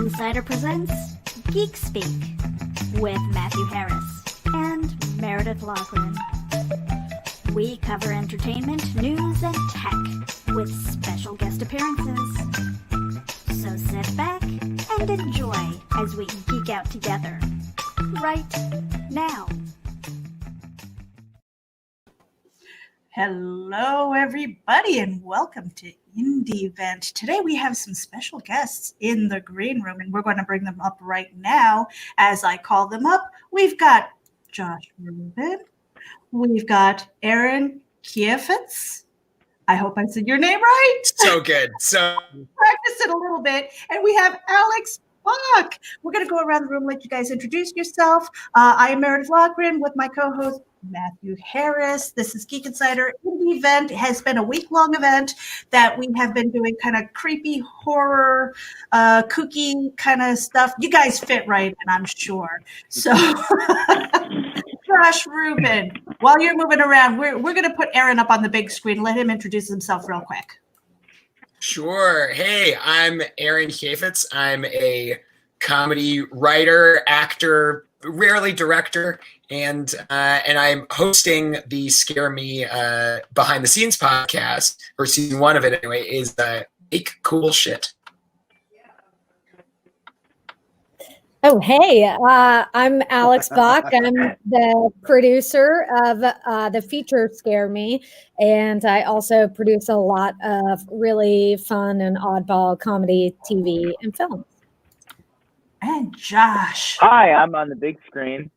Insider presents Geek Speak with Matthew Harris and Meredith Loughran. We cover entertainment, news, and tech with special guest appearances. So sit back and enjoy as we geek out together right now. Hello, everybody, and welcome to Indie Event. Today we have some special guests in the green room, and we're going to bring them up right now. As I call them up, we've got Josh Ruben. We've got Aaron Kheifets. I hope I said your name right. So good. So practice it a little bit. And we have Alex Bach. We're going to go around the room, let you guys introduce yourself. I am Meredith Loughran with my co-host Matthew Harris. This is Geek Insider Indie Event. It has been a week-long event that we have been doing kind of creepy horror, kooky kind of stuff. You guys fit right in, I'm sure. So, Josh, Ruben, while you're moving around, we're going to put Aaron up on the big screen. Let him introduce himself real quick. Sure. Hey, I'm Aaron Kheifets. I'm a comedy writer, actor, rarely director, and I'm hosting the Scare Me behind the scenes podcast, or season 1 of it anyway, is Make Cool Shit. Oh, hey, I'm Alex Bach. I'm the producer of the feature Scare Me, and I also produce a lot of really fun and oddball comedy, TV, and film. And Josh. Hi, I'm on the big screen,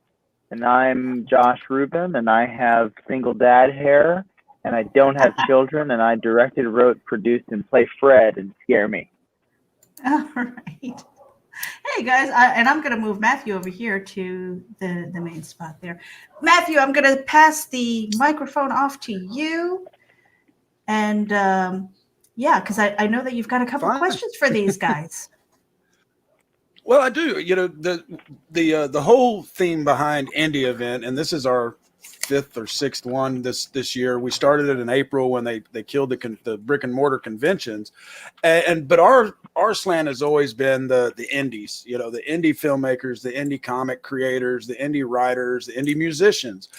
and I'm Josh Ruben, and I have single dad hair, and I don't have children, and I directed, wrote, produced, and play Fred in Scare Me. All right. Hey, guys, and I'm going to move Matthew over here to the main spot there. Matthew, I'm going to pass the microphone off to you. And, because I know that you've got a couple of questions for these guys. Well, I do. You know, the whole theme behind Indie Event, and this is our 5th or 6th one this year. We started it in April when they killed the brick and mortar conventions, but our slant has always been the indies. You know, the indie filmmakers, the indie comic creators, the indie writers, the indie musicians,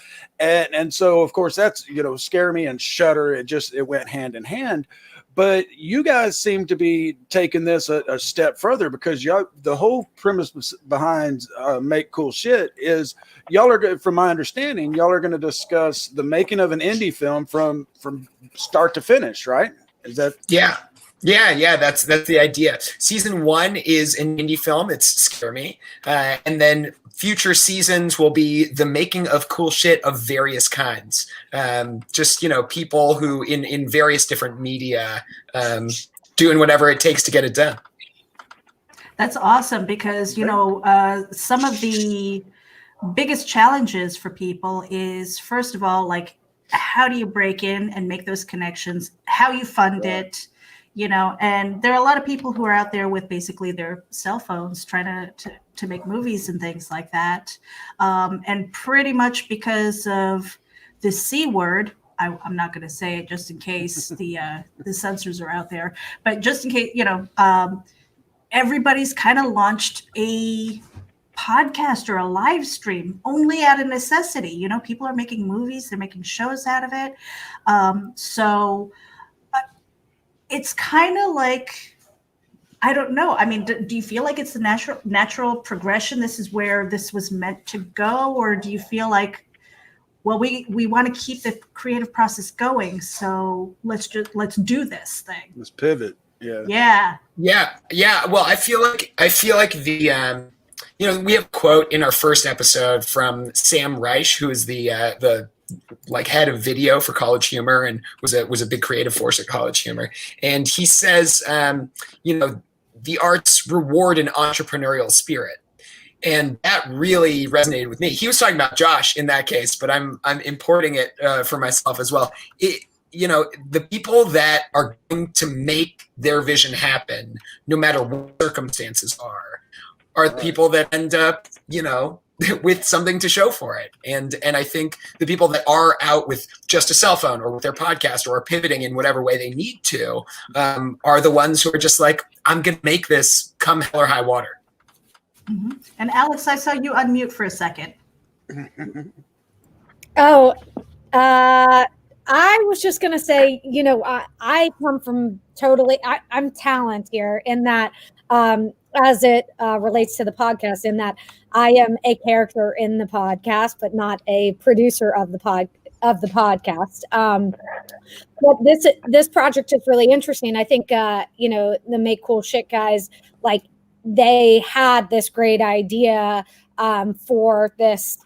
and so of course that's, you know, Scare Me and Shudder. It went hand in hand. But you guys seem to be taking this a step further, because the whole premise behind Make Cool Shit is y'all are, from my understanding, y'all are going to discuss the making of an indie film from start to finish, right? Is that? Yeah. That's the idea. Season 1 is an indie film. It's Scare Me, and then future seasons will be the making of cool shit of various kinds. Just, you know, people who in various different media doing whatever it takes to get it done. That's awesome, because, you know, some of the biggest challenges for people is, first of all, like, how do you break in and make those connections, how you fund it, you know, and there are a lot of people who are out there with basically their cell phones trying to make movies and things like that. And pretty much because of the C word, I'm not going to say it just in case the censors are out there, but just in case, you know, everybody's kind of launched a podcast or a live stream only out of necessity. You know, people are making movies, they're making shows out of it. So it's kind of like, I don't know. I mean, do you feel like it's the natural progression? This is where this was meant to go? Or do you feel like, well, we want to keep the creative process going, so let's do this thing. Let's pivot. Yeah. Well, I feel like the you know, we have a quote in our first episode from Sam Reich, who is the like head of video for College Humor and was a big creative force at College Humor. And he says, you know, the arts reward an entrepreneurial spirit. And that really resonated with me. He was talking about Josh in that case, but I'm importing it for myself as well. You know, the people that are going to make their vision happen, no matter what circumstances are the people that end up, you know, with something to show for it. And I think the people that are out with just a cell phone or with their podcast or are pivoting in whatever way they need to are the ones who are just like, I'm going to make this come hell or high water. And Alex, I saw you unmute for a second. Oh, I was just going to say, I come from I'm talent here in that, as it relates to the podcast, in that I am a character in the podcast, but not a producer of the podcast. But this project is really interesting. I think, the Make Cool Shit guys, like, they had this great idea for this,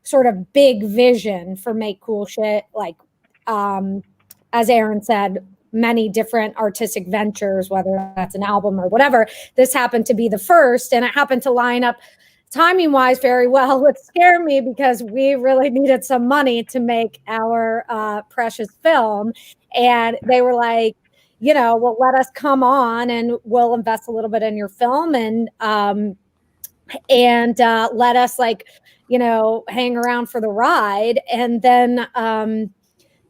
sort of big vision for Make Cool Shit. Like, as Aaron said, many different artistic ventures, whether that's an album or whatever. This happened to be the first, and it happened to line up timing wise very well with Scare Me, because we really needed some money to make our precious film. And they were like, well, let us come on and we'll invest a little bit in your film, and let us, like, hang around for the ride. And then,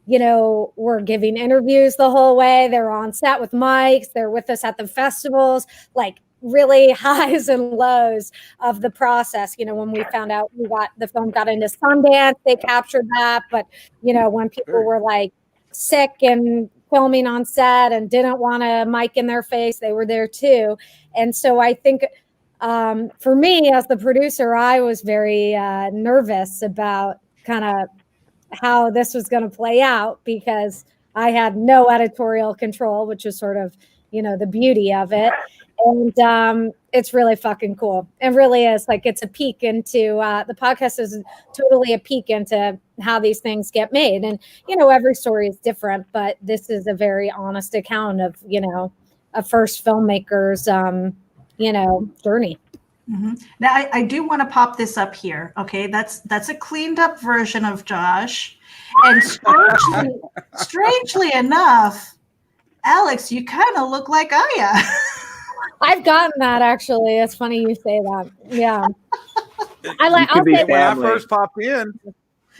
we're giving interviews the whole way. They're on set with mics. They're with us at the festivals, like, really highs and lows of the process. When we found out the film got into Sundance, they captured that. But, when people were like sick and filming on set and didn't want a mic in their face, they were there too. And so I think, for me as the producer, I was very nervous about kind of how this was going to play out, because I had no editorial control, which is sort of, the beauty of it. And it's really fucking cool. It really is. Like, it's a peek into the podcast is totally a peek into how these things get made. And, every story is different, but this is a very honest account of, a first filmmaker's, journey. Mm-hmm. Now, I do want to pop this up here. Okay, that's a cleaned up version of Josh. And strangely enough, Alex, you kind of look like Aya. I've gotten that, actually. It's funny you say that. Yeah.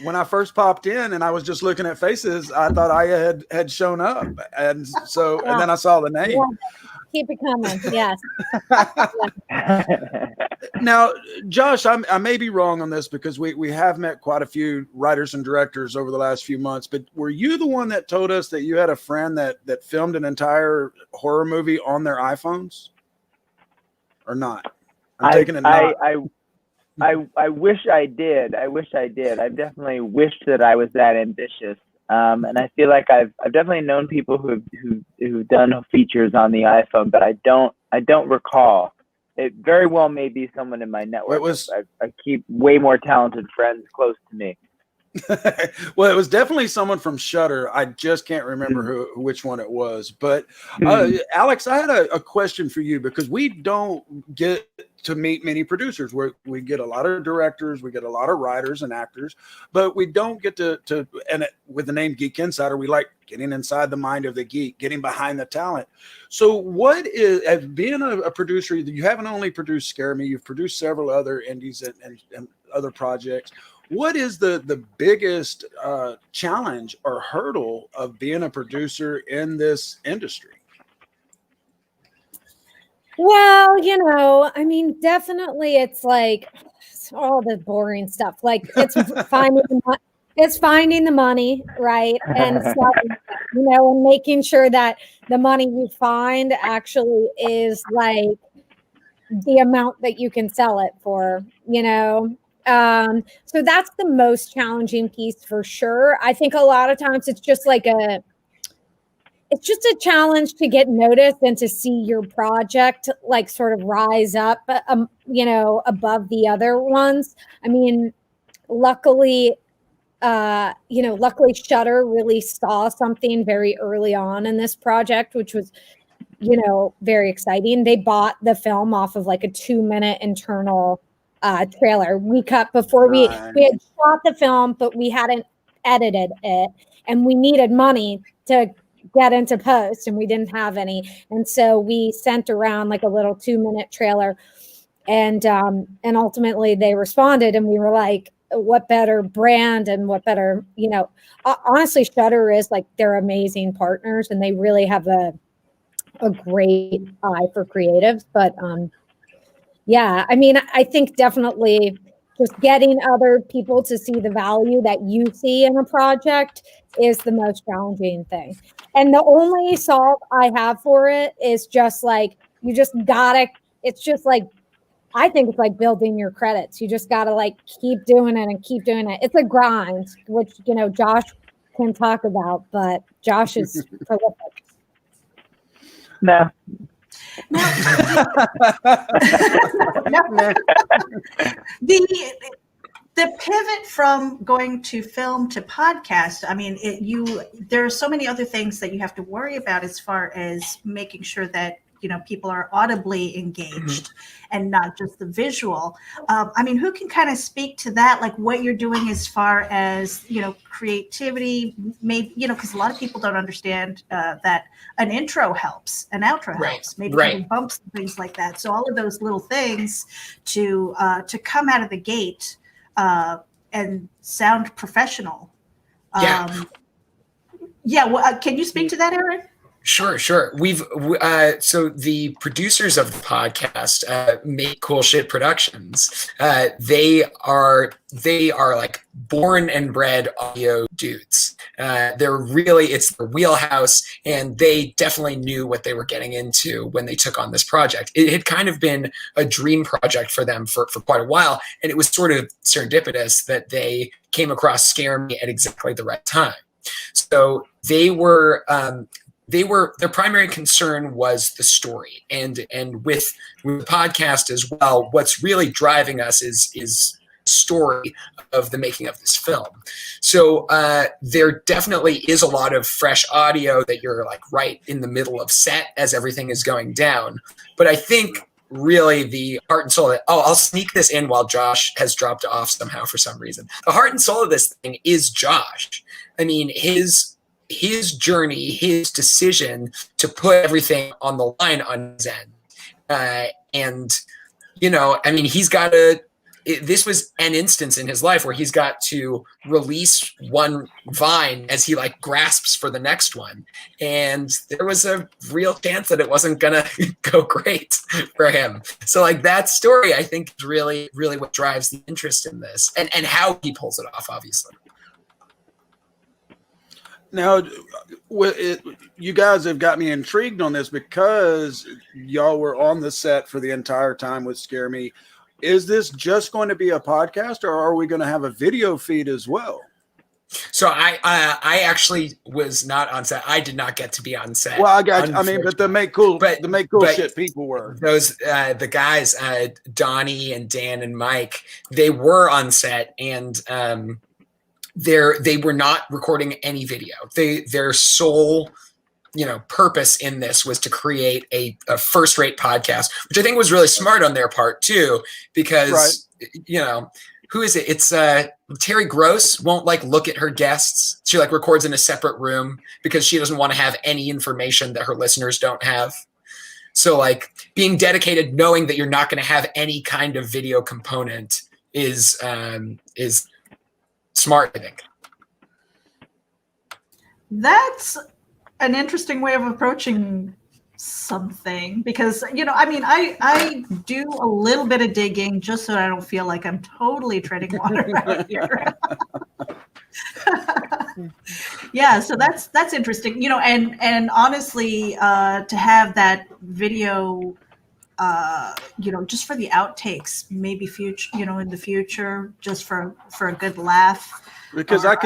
When I first popped in and I was just looking at faces, I thought Aya had shown up. And so, and then I saw the name. Yeah. Keep it coming. Yes. Now, Josh, I may be wrong on this, because we have met quite a few writers and directors over the last few months, but were you the one that told us that you had a friend that filmed an entire horror movie on their iPhones, or not? I'm taking it not. I wish I did. I've definitely wished that I was that ambitious. And I feel like I've definitely known people who've done features on the iPhone, but I don't recall. It very well may be someone in my network. I keep way more talented friends close to me. Well, it was definitely someone from Shudder. I just can't remember which one it was. But Alex, I had a question for you, because we don't get to meet many producers. We get a lot of directors, we get a lot of writers and actors, but we don't get to and with the name Geek Insider, we like getting inside the mind of the geek, getting behind the talent. So what is, as being a producer, you haven't only produced Scare Me, you've produced several other indies and other projects. What is the biggest challenge or hurdle of being a producer in this industry? Well, I mean, definitely it's like all the boring stuff. Like, it's finding the money, right? And so, and making sure that the money you find actually is like the amount that you can sell it for, so that's the most challenging piece for sure. I think a lot of times it's just a challenge to get noticed and to see your project like sort of rise up, above the other ones. I mean, luckily Shudder really saw something very early on in this project, which was, very exciting. They bought the film off of like a 2-minute internal trailer we cut before we had shot the film, but we hadn't edited it, and we needed money to get into post, and we didn't have any, and so we sent around like a little 2-minute trailer, and ultimately they responded, and we were like, what better brand and what better, honestly, Shudder is like, they're amazing partners, and they really have a great eye for creatives. But Yeah, I mean, I think definitely just getting other people to see the value that you see in a project is the most challenging thing. And the only solve I have for it is just like, you just gotta, it's just like, I think it's like building your credits. You just gotta like keep doing it and keep doing it. It's a grind, which, Josh can talk about, but Josh is prolific. No. The pivot from going to film to podcast, I mean, there are so many other things that you have to worry about as far as making sure that people are audibly engaged and not just the visual. I mean, who can kind of speak to that, like what you're doing as far as creativity, maybe because a lot of people don't understand that an intro helps, an outro helps, maybe having bumps and things like that. So all of those little things to come out of the gate and sound professional. Can you speak to that, Aaron? Sure. So the producers of the podcast, Make Cool Shit Productions, they are like born and bred audio dudes. It's their wheelhouse, and they definitely knew what they were getting into when they took on this project. It had kind of been a dream project for them for quite a while, and it was sort of serendipitous that they came across Scare Me at exactly the right time. So their primary concern was the story, and with the podcast as well, what's really driving us is story of the making of this film. So there definitely is a lot of fresh audio that you're like right in the middle of set as everything is going down. But I think really the heart and soul of it, I'll sneak this in while Josh has dropped off somehow for some reason. The heart and soul of this thing is Josh. I mean, his journey, his decision to put everything on the line on his end. This was an instance in his life where he's got to release one vine as he like grasps for the next one. And there was a real chance that it wasn't going to go great for him. So like that story, I think is really, really what drives the interest in this and how he pulls it off, obviously. Now, you guys have got me intrigued on this because y'all were on the set for the entire time with Scare Me. Is this just going to be a podcast, or are we going to have a video feed as well? So I actually was not on set. I did not get to be on set. Well, but the make cool shit people were. Those the guys, Donnie and Dan and Mike, they were on set, and they were not recording any video. Their sole purpose in this was to create a first-rate podcast, which I think was really smart on their part too, because who is it? It's Terry Gross won't like look at her guests. She like records in a separate room because she doesn't want to have any information that her listeners don't have. So like being dedicated, knowing that you're not going to have any kind of video component is smart, I think. That's an interesting way of approaching something because, I do a little bit of digging just so I don't feel like I'm totally treading water out here. Yeah, so that's interesting, and honestly, to have that video, just for the outtakes, maybe in the future, just for a good laugh. Because I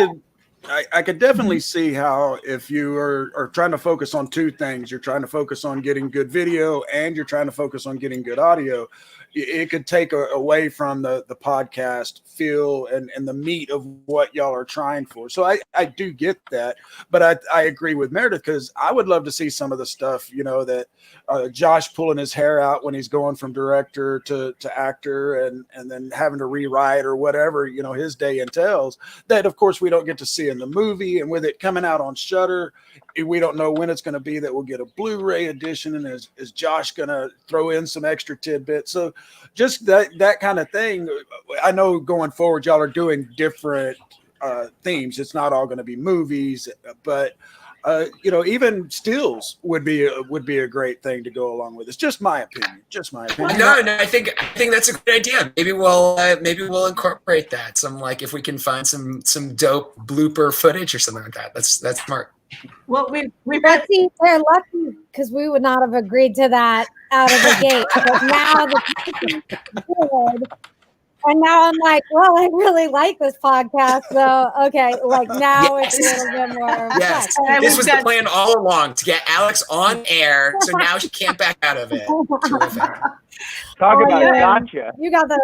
could definitely see how if you are trying to focus on two things, you're trying to focus on getting good video and you're trying to focus on getting good audio, it could take away from the podcast feel and the meat of what y'all are trying for. So I do get that, but I agree with Meredith because I would love to see some of the stuff, that Josh pulling his hair out when he's going from director to actor and then having to rewrite or whatever, his day entails that, of course, we don't get to see in the movie. And with it coming out on Shudder, we don't know when it's going to be that we'll get a Blu-ray edition. And is Josh going to throw in some extra tidbits? So just that kind of thing. I know going forward, y'all are doing different themes. It's not all going to be movies, but even stills would be a great thing to go along with. It's just my opinion. No, I think that's a good idea. Maybe we'll incorporate that. Some, like, if we can find some dope blooper footage or something like that. That's smart. Well, we've But see, they're lucky because we would not have agreed to that out of the gate. But now the good. And now I'm like, well, I really like this podcast. So, okay, like now Yes. it's a little bit more. Yes, Okay. this was the plan all along, to get Alex on air, so now she can't back out of it. Terrific. Talk about yeah. gotcha. You got the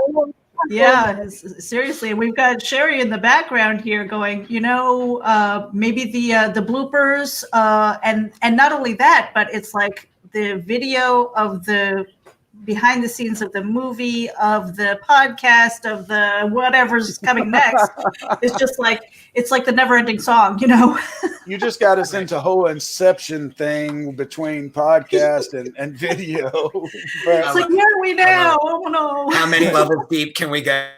seriously, and we've got Sherry in the background here going, maybe the bloopers, and not only that, but it's like the video of the behind the scenes of the movie, of the podcast, of the whatever's coming next. It's like the never-ending song, You just got us into whole inception thing between podcast and video. But It's like, where are we now? Oh no. How many levels deep can we get?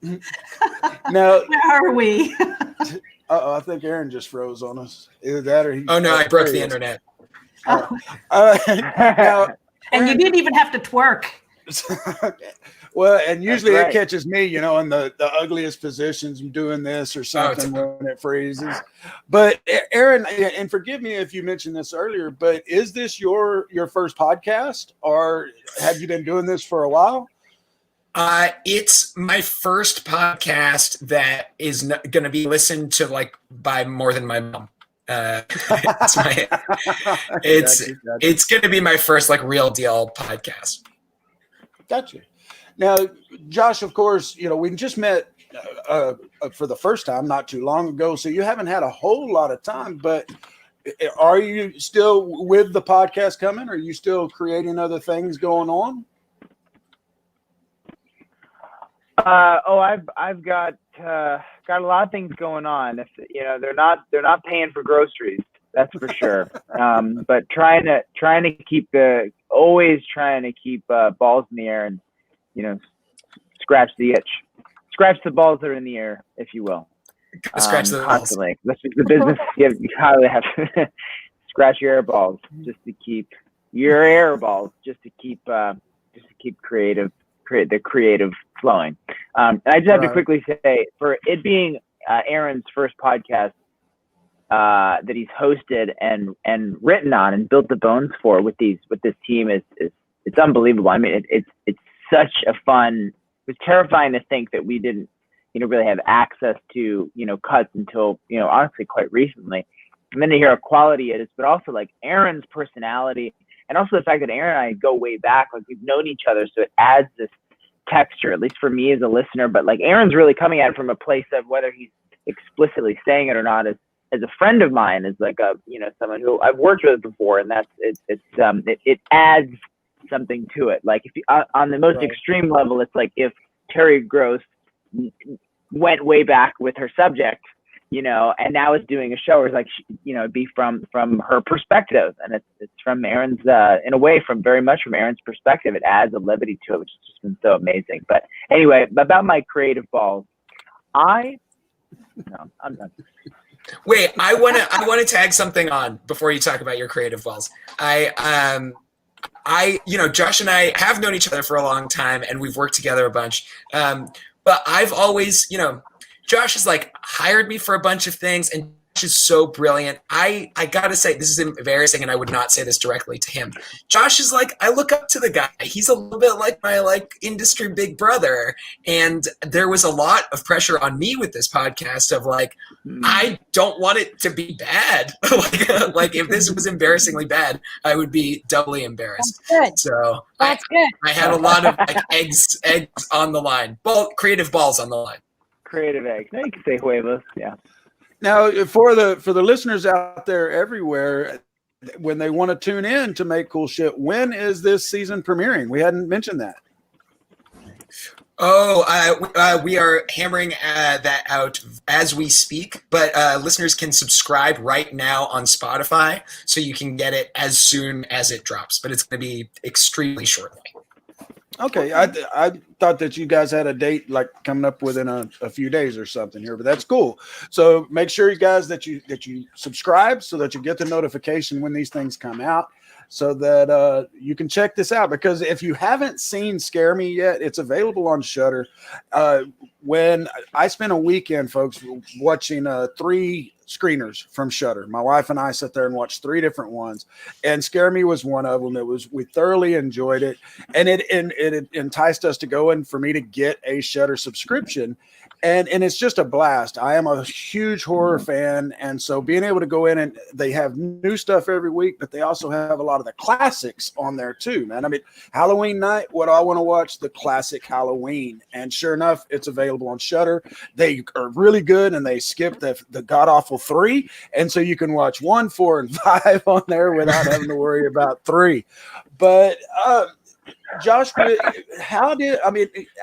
now, Where are we? I think Aaron just froze on us. Either that or he. Oh no, I broke the internet. Now, And you didn't even have to twerk. well, and usually right. it catches me, in the ugliest positions, I'm doing this or something when it freezes. But Aaron, and forgive me if you mentioned this earlier, but is this your first podcast, or have you been doing this for a while? It's my first podcast that is going to be listened to by more than my mom. It's going to be my first real deal podcast. Gotcha. Now, Josh, of course, we just met for the first time not too long ago, so you haven't had a whole lot of time. But are you still with the podcast coming? Are you still creating other things going on? I've got a lot of things going on. If they're not paying for groceries, that's for sure. But trying to keep balls in the air and scratch the itch, scratch the balls that are in the air, if you will. Scratch the balls. Constantly. That's just the business. You probably have to scratch your air balls just to keep the creative flowing. And I just have to quickly say, for it being Aaron's first podcast that he's hosted and written on and built the bones for with this team is it's unbelievable. I mean, it's such a fun. It was terrifying to think that we didn't really have access to cuts until honestly quite recently, and then to hear how quality it is, but also Aaron's personality. And also the fact that Aaron and I go way back, we've known each other, so it adds this texture, at least for me as a listener. But Aaron's really coming at it from a place of, whether he's explicitly saying it or not, as a friend of mine, as someone who I've worked with before, and it adds something to it. If you, on the most extreme level, it's if Terry Gross went way back with her subject, and now is doing a show where it's it'd be from her perspective, and it's from Aaron's, in a way, very much from Aaron's perspective. It adds a levity to it, which has just been so amazing. But anyway, about my creative balls, I'm done. Wait, I want to tag something on before you talk about your creative balls. Josh and I have known each other for a long time, and we've worked together a bunch. But I've always, Josh has hired me for a bunch of things, and Josh is so brilliant. I gotta say, this is embarrassing, and I would not say this directly to him. Josh is I look up to the guy. He's a little bit like my industry big brother, and there was a lot of pressure on me with this podcast of I don't want it to be bad. If this was embarrassing bad, I would be doubly embarrassed. That's good. So That's good. I had a lot of eggs on the line, creative balls on the line. Creative eggs. No, you can say huevos. Yeah. Now, for the listeners out there everywhere, when they want to tune in to Make Cool Shit, when is this season premiering? We hadn't mentioned that. We are hammering that out as we speak, but listeners can subscribe right now on Spotify, so you can get it as soon as it drops, but it's going to be extremely shortly. Okay, I thought that you guys had a date like coming up within a few days or something here, but that's cool. So make sure you guys that you subscribe so that you get the notification when these things come out, so that you can check this out. Because if you haven't seen Scare Me yet, it's available on Shudder. When I spent a weekend, folks, watching 3 screeners from Shudder. My wife and I sat there and watched 3 different ones, and Scare Me was one of them. We thoroughly enjoyed it, and it enticed us to go in for me to get a Shudder subscription, and it's just a blast. I am a huge horror fan, and so being able to go in, and they have new stuff every week, but they also have a lot of the classics on there too, man. I mean, Halloween night, what do I want to watch? The classic Halloween, and sure enough, it's available on Shudder. They are really good, and they skip the god awful 3, and so you can watch 1, 4, and 5 on there without having to worry about 3. But Josh,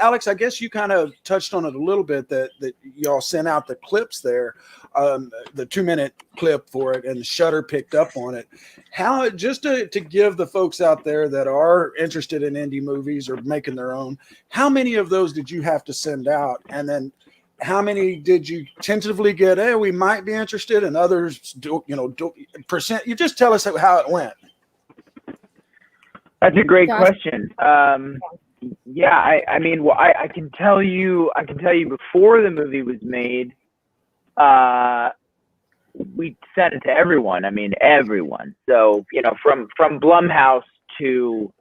Alex, I guess you kind of touched on it a little bit, that y'all sent out the clips there, the 2-minute clip for it, and Shudder picked up on it. How, just to give the folks out there that are interested in indie movies or making their own, how many of those did you have to send out? And then how many did you tentatively get? Hey, we might be interested, and others percent. You just tell us how it went. That's a great Josh? question. Yeah, I mean, well, I can tell you before the movie was made, we sent it to everyone. I mean, everyone. So, from Blumhouse to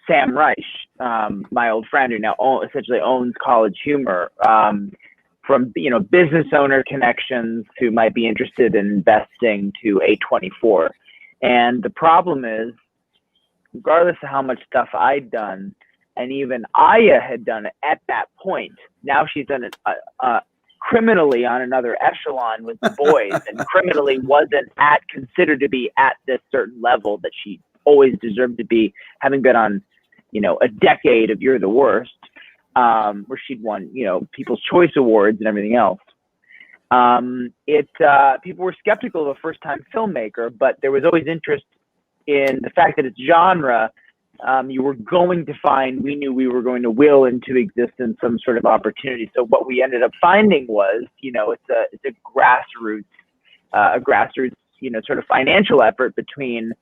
Sam Reich, my old friend who now essentially owns College Humor, from, business owner connections who might be interested in investing to A24. And the problem is, regardless of how much stuff I'd done, and even Aya had done it at that point, now she's done it criminally on another echelon with the boys, and criminally wasn't considered to be at this certain level that she always deserved to be, having been on, a decade of You're the Worst, where she'd won, People's Choice Awards and everything else. People were skeptical of a first-time filmmaker, but there was always interest in the fact that it's genre. You were going to find, we knew we were going to will into existence some sort of opportunity. So what we ended up finding was, it's a grassroots, sort of financial effort between,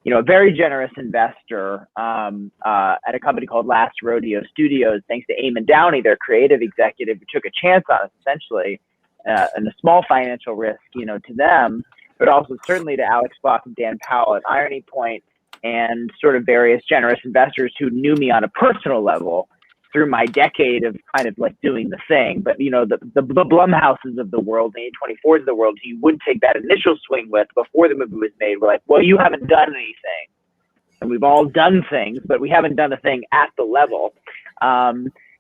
a very generous investor at a company called Last Rodeo Studios, thanks to Eamon Downey, their creative executive, who took a chance on us essentially, and a small financial risk, to them, but also certainly to Alex Bach and Dan Powell at Irony Point, and sort of various generous investors who knew me on a personal level through my decade of kind of like doing the thing. But, the Blumhouses of the world, the A24s of the world, who you would take that initial swing with before the movie was made, were like, well, you haven't done anything. And we've all done things, but we haven't done a thing at the level.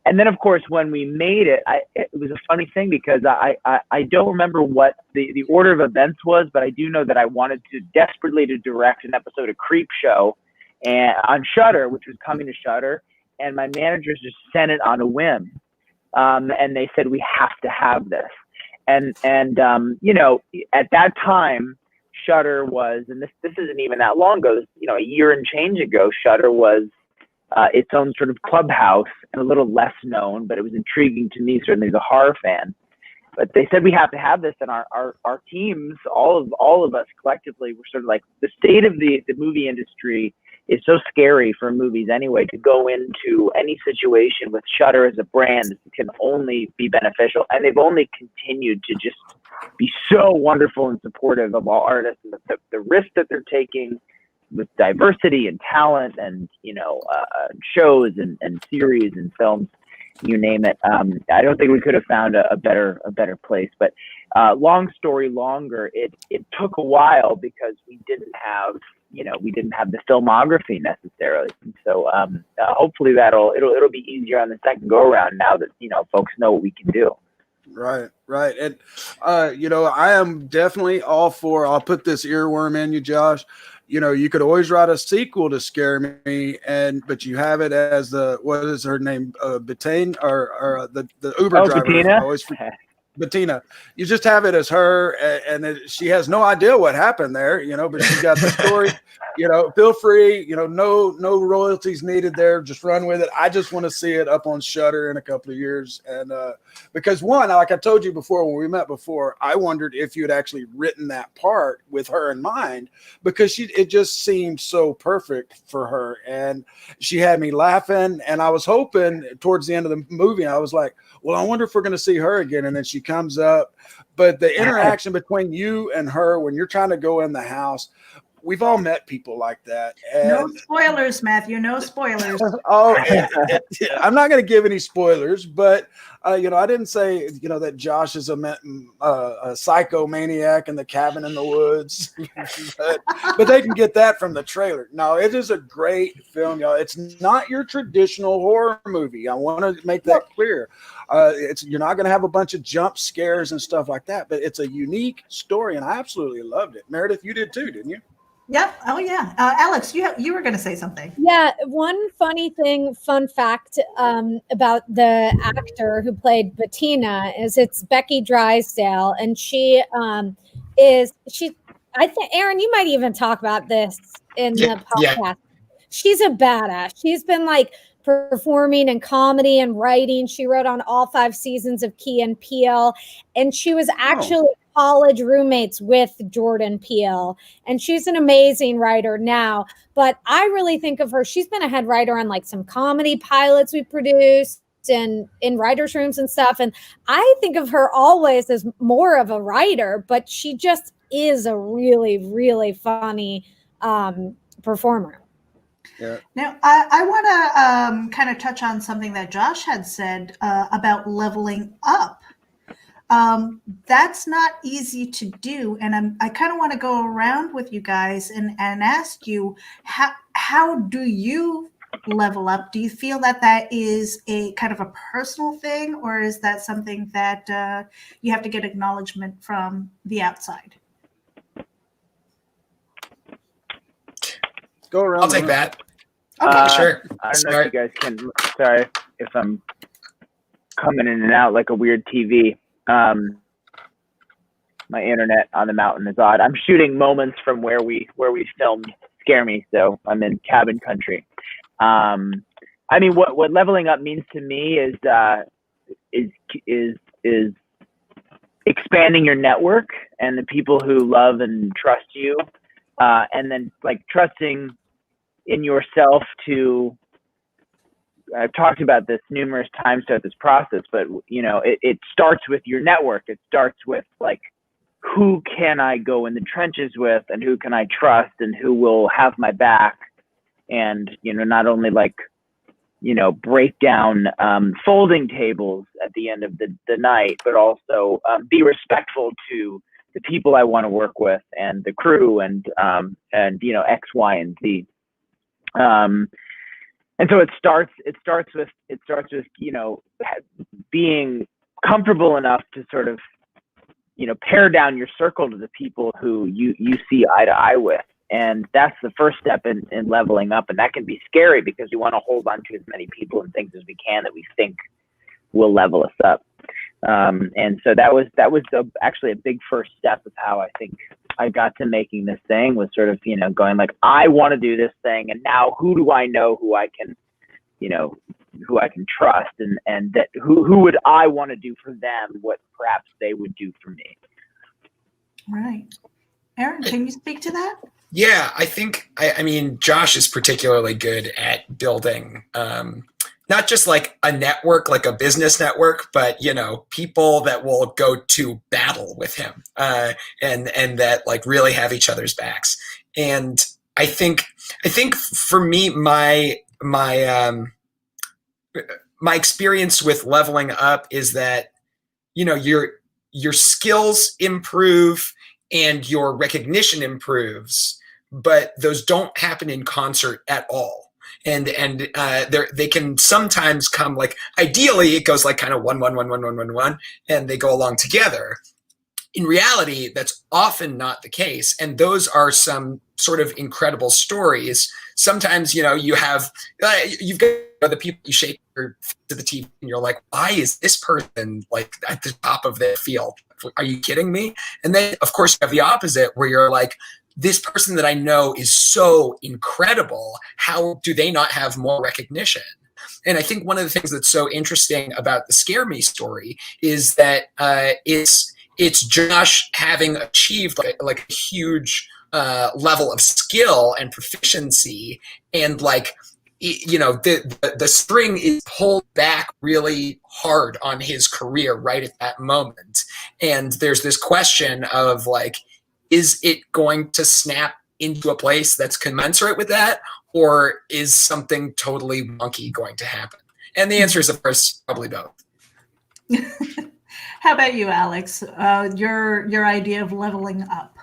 And then, of course, when we made it, it was a funny thing because I don't remember what the order of events was, but I do know that I wanted desperately to direct an episode of Creep Show on Shudder, which was coming to Shudder, and my managers just sent it on a whim, and they said, we have to have this. And at that time, Shudder was, and this isn't even that long ago, a year and change ago, Shudder was its own sort of clubhouse, and a little less known, but it was intriguing to me, certainly as a horror fan. But they said we have to have this, and our teams, all of us collectively, were sort of like, the state of the movie industry is so scary for movies anyway. To go into any situation with Shudder as a brand can only be beneficial, and they've only continued to just be so wonderful and supportive of all artists, and the risk that they're taking with diversity and talent, and shows and series and films, you name it. I don't think we could have found a better place. But long story longer, it took a while because we didn't have the filmography necessarily. And so hopefully it'll be easier on the second go around now that folks know what we can do. Right. And I am definitely all for, I'll put this earworm in you, Josh. You could always write a sequel to Scare Me, but you have it as what is her name? Bettina, or the Uber driver. Bettina? Bettina. You just have it as her, and she has no idea what happened there, but she got the story. Feel free. No royalties needed there. Just run with it. I just want to see it up on Shudder in a couple of years, and because one, like I told you before when we met before, I wondered if you had actually written that part with her in mind, because it just seemed so perfect for her, and she had me laughing, and I was hoping towards the end of the movie, I was like, well, I wonder if we're going to see her again. And then she comes up. But the interaction between you and her when you're trying to go in the house, we've all met people like that. And No spoilers, Matthew. No spoilers. I'm not going to give any spoilers, but I didn't say that Josh is a psychomaniac in the cabin in the woods, but they can get that from the trailer. No, it is a great film, y'all. It's not your traditional horror movie. I want to make that clear. You're not going to have a bunch of jump scares and stuff like that, but it's a unique story, and I absolutely loved it. Meredith, you did too, didn't you? Yep. Oh yeah. Alex, you were going to say something. Yeah. One fun fact about the actor who played Bettina is it's Becky Drysdale, and I think, Aaron, you might even talk about this in the podcast. Yeah. She's a badass. She's been performing in comedy and writing. She wrote on all 5 seasons of Key and Peele, and she was actually college roommates with Jordan Peele, and she's an amazing writer now. But I really think of her, she's been a head writer on some comedy pilots we produced and in writers' rooms and stuff, and I think of her always as more of a writer, but she just is a really, really funny performer. Yeah. Now, I want to kind of touch on something that Josh had said about leveling up. That's not easy to do, and I kind of want to go around with you guys and ask you, how do you level up? Do you feel that is a kind of a personal thing, or is that something that you have to get acknowledgement from the outside? Go around. I'll take that. Okay, Sure. I don't know if you guys can. Sorry if I'm coming in and out like a weird TV. My internet on the mountain is odd. I'm shooting moments from where we filmed Scare Me, so I'm in cabin country. I mean, what leveling up means to me is expanding your network and the people who love and trust you, and then trusting in yourself to. I've talked about this numerous times throughout this process, but it starts with your network. It starts with who can I go in the trenches with, and who can I trust, and who will have my back, and not only break down folding tables at the end of the night, but also be respectful to the people I want to work with and the crew and X, Y, and Z. And so it starts with being comfortable enough to sort of pare down your circle to the people who you see eye to eye with, and that's the first step in leveling up, and that can be scary because we want to hold on to as many people and things as we can that we think will level us up. And so that was actually a big first step of how I think I got to making this thing, was sort of going I want to do this thing, and now who do I know who I can trust, and that who would I want to do for them what perhaps they would do for me. Right. Aaron, can you speak to that? Yeah, I think I mean Josh is particularly good at building not just a network, a business network, but people that will go to battle with him, and that really have each other's backs. And I think for me, my experience with leveling up is that your skills improve and your recognition improves, but those don't happen in concert at all. And they can sometimes come ideally it goes kind of 1 1 1 1 1 1 1, and they go along together. In reality, that's often not the case, and those are some sort of incredible stories. Sometimes you've got the people you shake to the TV and you're like, why is this person like at the top of their field? Are you kidding me? And then of course you have the opposite where you're like, this person that I know is so incredible. How do they not have more recognition? And I think one of the things that's so interesting about the Scare Me story is that it's Josh having achieved like a huge level of skill and proficiency, and like, you know, the string is pulled back really hard on his career right at that moment. And there's this question of like, is it going to snap into a place that's commensurate with that, or is something totally wonky going to happen? And the answer is, of course, probably both. How about you, Alex? Your idea of leveling up?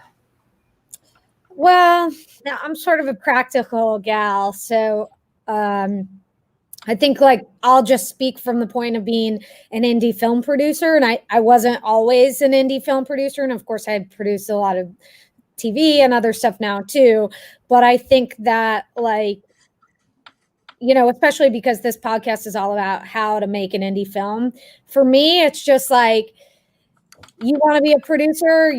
Well, now I'm sort of a practical gal, so I think like I'll just speak from the point of being an indie film producer, and I wasn't always an indie film producer, and of course I produced a lot of TV and other stuff now too. But I think that like, you know, especially because this podcast is all about how to make an indie film. For me, it's just like, you want to be a producer,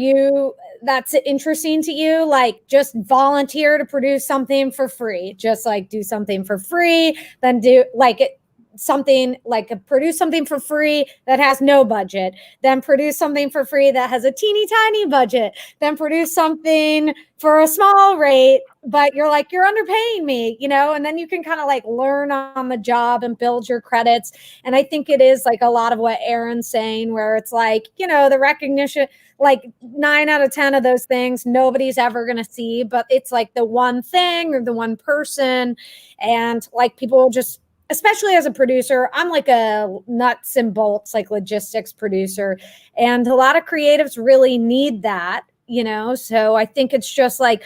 that's interesting to you, like just volunteer to produce something for free. Just like do something for free, then do like something like produce something for free that has no budget, then produce something for free that has a teeny tiny budget, then produce something for a small rate, but you're like, you're underpaying me, you know, and then you can kind of like learn on the job and build your credits. And I think it is like a lot of what Aaron's saying, where it's like, you know, the recognition, like 9 out of 10 of those things nobody's ever going to see, but it's like the one thing or the one person. And like people will just, especially as a producer, I'm like a nuts and bolts, like logistics producer. And a lot of creatives really need that, you know? So I think it's just like,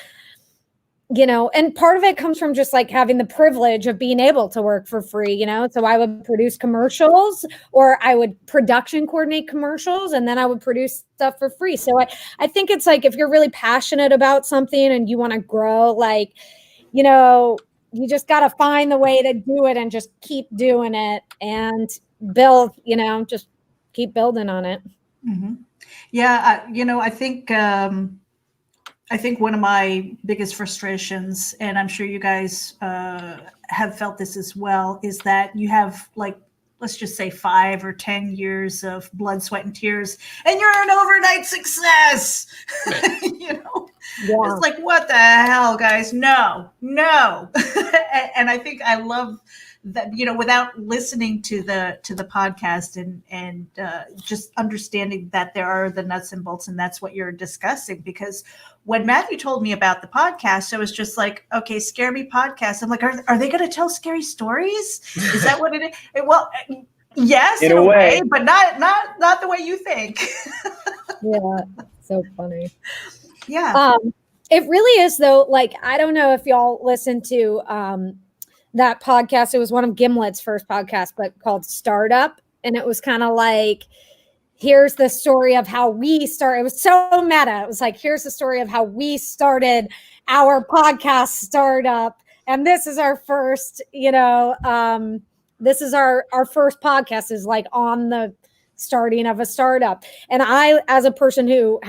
you know, and part of it comes from just like having the privilege of being able to work for free, you know? So I would produce commercials, or I would production coordinate commercials, and then I would produce stuff for free. So I think it's like, if you're really passionate about something and you want to grow, like, you know, you just got to find the way to do it and just keep doing it and build, you know, just keep building on it. Mm-hmm. Yeah. You know, I think one of my biggest frustrations, and I'm sure you guys have felt this as well, is that you have like, let's just say 5 or 10 years of blood, sweat, and tears, and you're an overnight success. You know, Yeah. It's like, what the hell, guys? No. And I think I love that, you know, without listening to the podcast and just understanding that there are the nuts and bolts, and that's what you're discussing. Because when Matthew told me about the podcast, I was just like, okay, Scare Me podcast. I'm like, are they going to tell scary stories? Is that what it is? Well, yes, in a way, but not the way you think. Yeah, so funny. Yeah. It really is though. Like, I don't know if y'all listened to that podcast. It was one of Gimlet's first podcasts, but called Startup. And it was kind of like, here's the story of how we started. It was so meta. It was like, here's the story of how we started our podcast Startup. And this is our first, you know, this is our first podcast is like on the starting of a startup. And I, as a person who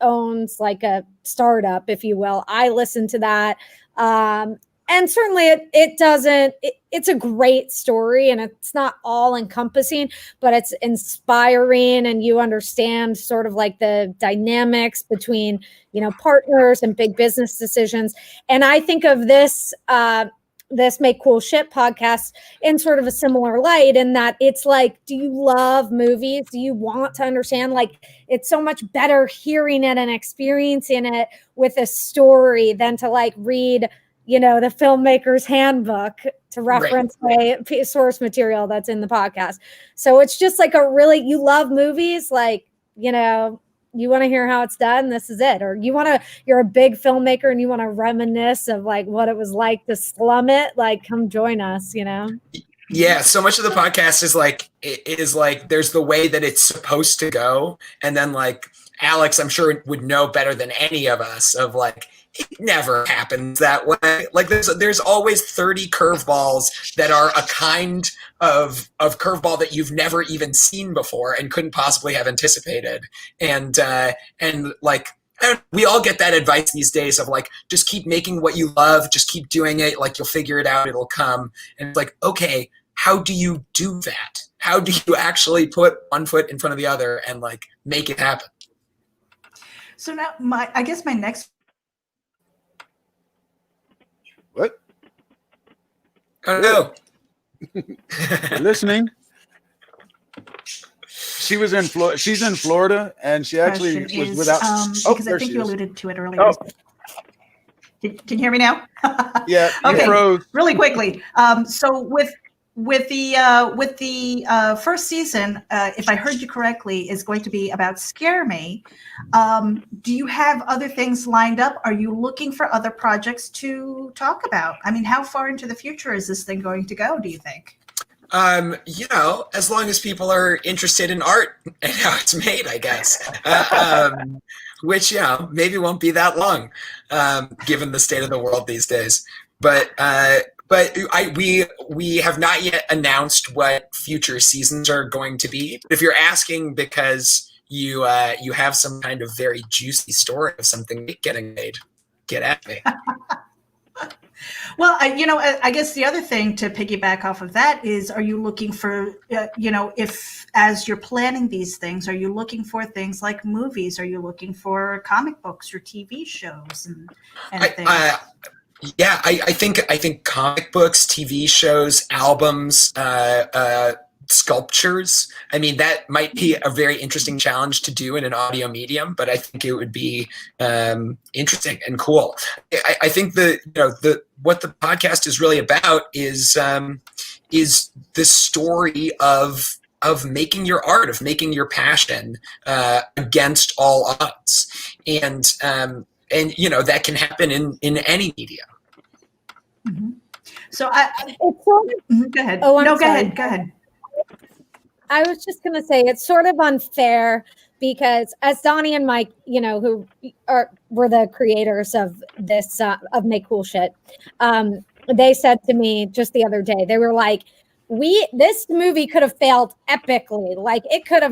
owns like a startup, if you will, I listen to that. And certainly it's a great story, and it's not all encompassing, but it's inspiring, and you understand sort of like the dynamics between, you know, partners and big business decisions. And I think of this Make Cool Shit podcast in sort of a similar light, in that it's like, do you love movies? Do you want to understand? Like, it's so much better hearing it and experiencing it with a story than to like read, you know, the filmmaker's handbook to reference a source material that's in the podcast. So it's just like you love movies, like, you know, you want to hear how it's done, this is it. Or you're a big filmmaker and you want to reminisce of like what it was like to slum it, like come join us, you know? Yeah, so much of the podcast is like, there's the way that it's supposed to go. And then like Alex, I'm sure would know better than any of us of like, it never happens that way. Like there's always 30 curveballs that are a kind of curveball that you've never even seen before and couldn't possibly have anticipated. And like, we all get that advice these days of like, just keep making what you love, just keep doing it, like you'll figure it out, it'll come. And it's like, okay, how do you do that? How do you actually put one foot in front of the other and like make it happen? So now I guess my next. What? I don't know. Listening. She's in Florida, and she actually was without. Because I think you alluded to it earlier. Oh. Can you hear me now? Yeah. Okay. Froze. Really quickly. So with the first season, if I heard you correctly, is going to be about Scare Me. Do you have other things lined up? Are you looking for other projects to talk about? I mean, how far into the future is this thing going to go, do you think? As long as people are interested in art and how it's made, I guess. Which, maybe won't be that long, given the state of the world these days. But we have not yet announced what future seasons are going to be. If you're asking because you have some kind of very juicy story of something getting made, get at me. Well, I guess the other thing to piggyback off of that is, are you looking for, if as you're planning these things, are you looking for things like movies? Are you looking for comic books or TV shows and things? I think comic books, TV shows, albums, sculptures. I mean, that might be a very interesting challenge to do in an audio medium, but I think it would be interesting and cool. I think what the podcast is really about is the story of making your art, of making your passion against all odds, and that can happen in any medium. Mm-hmm. So go ahead. Oh, Go sorry. ahead. Go ahead. I was just going to say it's sort of unfair because as Donnie and Mike, who were the creators of this, of Make Cool Shit, they said to me just the other day, they were like, this movie could have failed epically. Like it could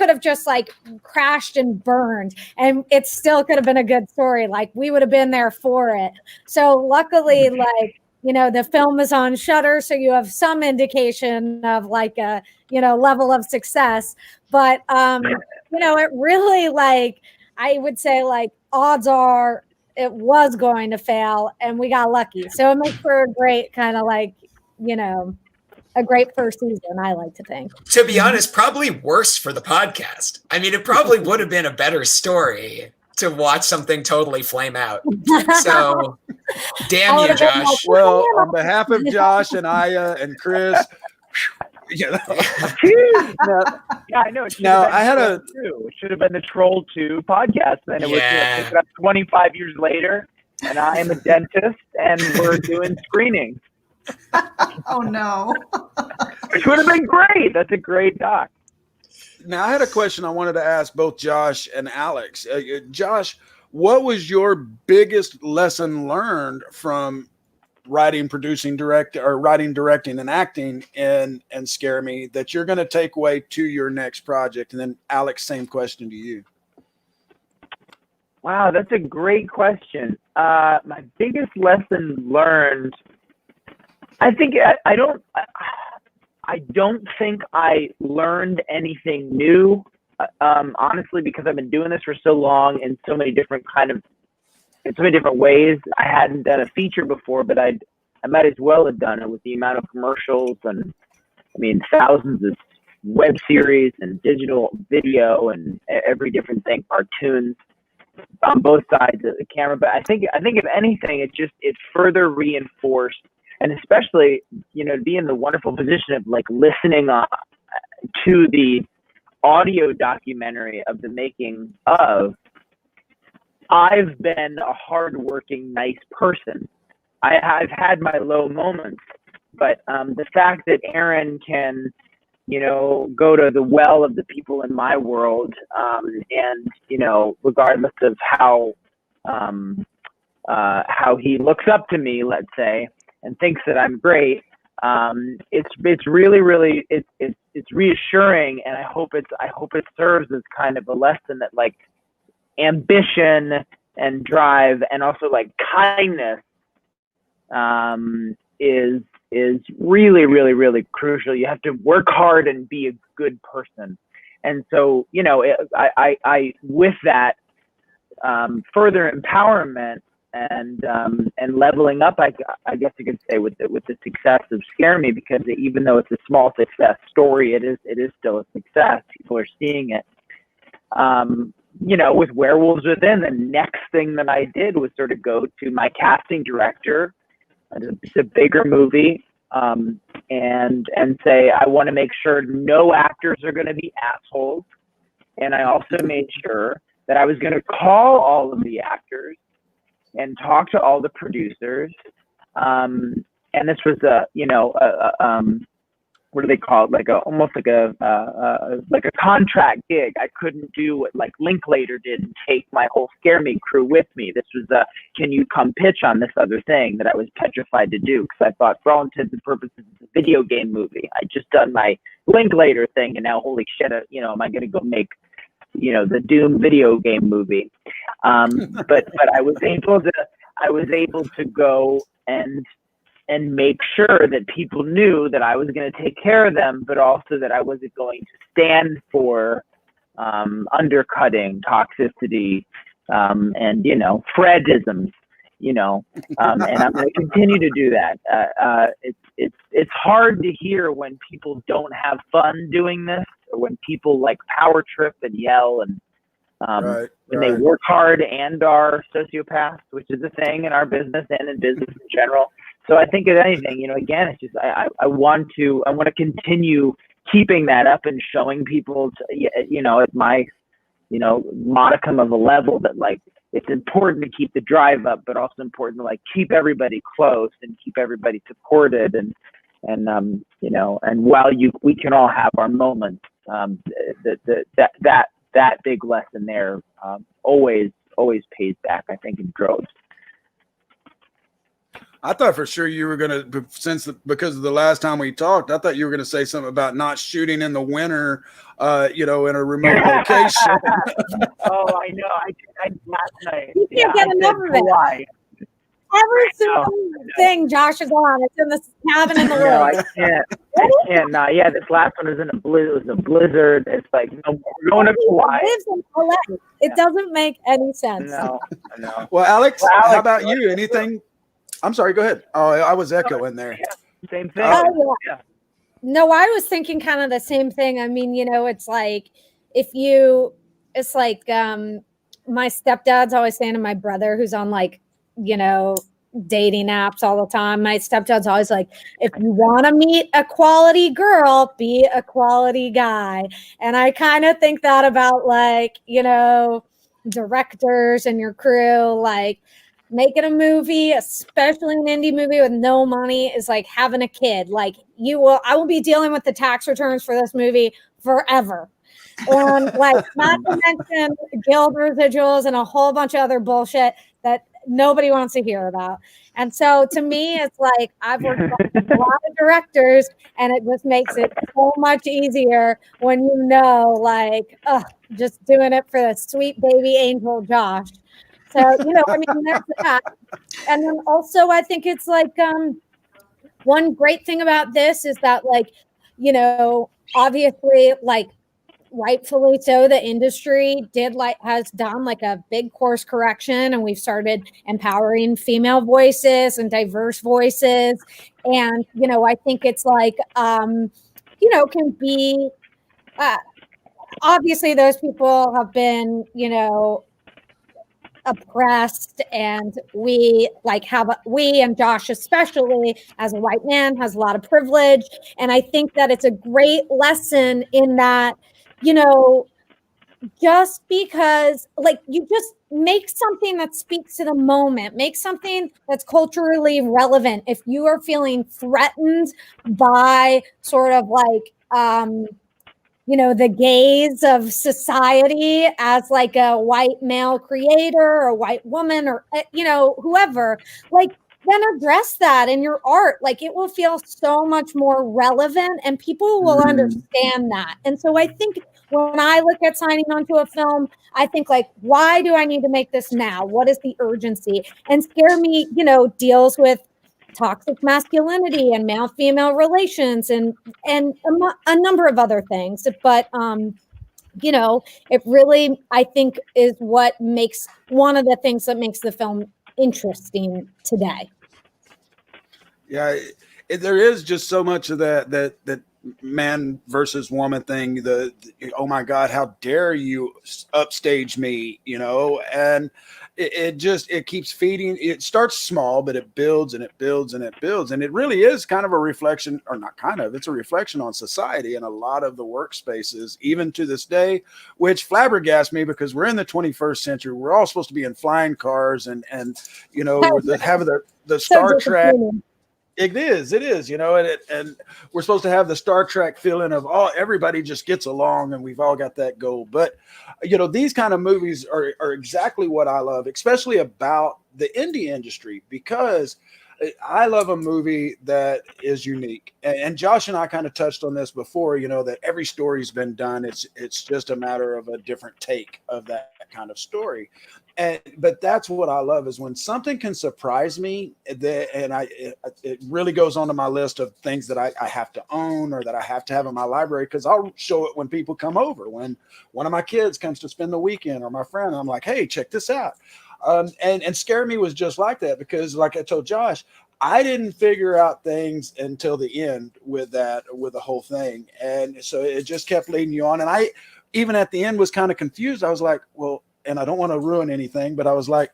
have just like crashed and burned and it still could have been a good story. Like we would have been there for it. So luckily, like, the film is on Shudder, so you have some indication of like a, level of success. But, it really, like, I would say like odds are it was going to fail and we got lucky. So it makes for a great kind of like, a great first season, I like to think. To be honest, probably worse for the podcast. I mean, it probably would have been a better story to watch something totally flame out. So, damn you, Josh. Well, on behalf of Josh and Aya and Chris, I know. It should have been the Troll 2 podcast. Then it was pick it up 25 years later, and I am a dentist, and we're doing screenings. Oh no! Which would have been great. That's a great doc. Now, I had a question I wanted to ask both Josh and Alex. Josh, what was your biggest lesson learned from writing, directing, and acting and Scare Me that you're going to take away to your next project? And then, Alex, same question to you. Wow, that's a great question. My biggest lesson learned, I think I don't think I learned anything new, honestly, because I've been doing this for so long in so many different ways. I hadn't done a feature before, but I might as well have done it with the amount of commercials and, thousands of web series and digital video and every different thing, cartoons on both sides of the camera. But I think if anything, it further reinforced. And especially, to be in the wonderful position of like listening to the audio documentary of the making of, I've been a hardworking, nice person. I've had my low moments, but the fact that Aaron can, go to the well of the people in my world, and regardless of how how he looks up to me, let's say, and thinks that I'm great. It's really it's reassuring, and I hope it serves as kind of a lesson that like ambition and drive and also like kindness is really crucial. You have to work hard and be a good person. And so, you know, I with that further empowerment and leveling up, I guess you could say with the success of Scare Me, because even though it's a small success story, it is still a success. People are seeing it. You know, with Werewolves Within, the next thing that I did was sort of go to my casting director. It's a bigger movie, and say, I want to make sure no actors are going to be assholes. And I also made sure that I was going to call all of the actors and talk to all the producers. And this was what do they call it? Almost like a contract gig. I couldn't do what like Linklater did and take my whole Scare Me crew with me. This was can you come pitch on this other thing that I was petrified to do, because I thought, for all intents and purposes, it's a video game movie. I just done my Linklater thing, and now holy shit, am I going to go make the Doom video game movie? But I was able to go and make sure that people knew that I was going to take care of them, but also that I wasn't going to stand for undercutting, toxicity, and Fredisms. And I'm going to continue to do that. It's hard to hear when people don't have fun doing this, or when people like power trip and yell, and when they work hard and are sociopaths, which is a thing in our business and in business in general. So I think, if anything, again, it's just I want to continue keeping that up and showing people, at my, modicum of a level, that like it's important to keep the drive up, but also important to like keep everybody close and keep everybody supported, and while we can all have our moments, that big lesson there always pays back, I think, in droves. I thought for sure you were going to, because of the last time we talked, I thought you were going to say something about not shooting in the winter, in a remote location. Oh, I know. I last night. You can't get enough of it. Every single thing Josh is on, it's in the cabin in the woods. No, I can't. Yeah, this last one was in a blizzard. It was a blizzard. It's like, we're going to Hawaii. Lives in LA. It doesn't make any sense. No. Well, Alex, how about you? Anything? I'm sorry, go ahead. Oh, I was echoing there. Yeah, same thing. Yeah. No, I was thinking kind of the same thing. I mean, it's like, my stepdad's always saying to my brother, who's on like, dating apps all the time. My stepdad's always like, if you want to meet a quality girl, be a quality guy. And I kind of think that about like, directors and your crew, like, making a movie, especially an indie movie with no money, is like having a kid. Like I will be dealing with the tax returns for this movie forever. And like, not to mention guild residuals and a whole bunch of other bullshit that nobody wants to hear about. And so to me, it's like, I've worked with a lot of directors, and it just makes it so much easier when just doing it for the sweet baby angel Josh. So, that's that. And then also, I think it's like, one great thing about this is that, like, obviously, like, rightfully so, the industry has done like a big course correction, and we've started empowering female voices and diverse voices. And, I think it's like, can be, obviously those people have been, oppressed, and we and Josh, especially as a white man, has a lot of privilege. And I think that it's a great lesson in that, just because like you just make something that speaks to the moment, make something that's culturally relevant. If you are feeling threatened by sort of like the gaze of society as like a white male creator or a white woman or, whoever, like, then address that in your art. Like, it will feel so much more relevant and people will understand that. And so I think when I look at signing onto a film, I think like, why do I need to make this now? What is the urgency? And Scare Me, deals with toxic masculinity and male-female relations and a number of other things. But it really, I think, is what makes one of the things that makes the film interesting today. Yeah, there is just so much of that man versus woman thing. The oh my God, how dare you upstage me? And it keeps feeding. It starts small, but it builds and it builds and it builds, and it really is kind of a reflection, or not kind of. It's a reflection on society and a lot of the workspaces, even to this day, which flabbergasts me because we're in the 21st century. We're all supposed to be in flying cars and having the Star Trek. It is, and we're supposed to have the Star Trek feeling of, everybody just gets along and we've all got that goal. But, these kind of movies are exactly what I love, especially about the indie industry, because I love a movie that is unique. And Josh and I kind of touched on this before, that every story's been done. It's just a matter of a different take of that kind of story. But that's what I love, is when something can surprise me, it really goes onto my list of things that I have to own or that I have to have in my library, because I'll show it when people come over. When one of my kids comes to spend the weekend, or my friend, I'm like, hey, check this out. And Scare Me was just like that, because like I told Josh, I didn't figure out things until the end with the whole thing. And so it just kept leading you on. And I, even at the end, was kind of confused. I was like, well, and I don't want to ruin anything, but I was like,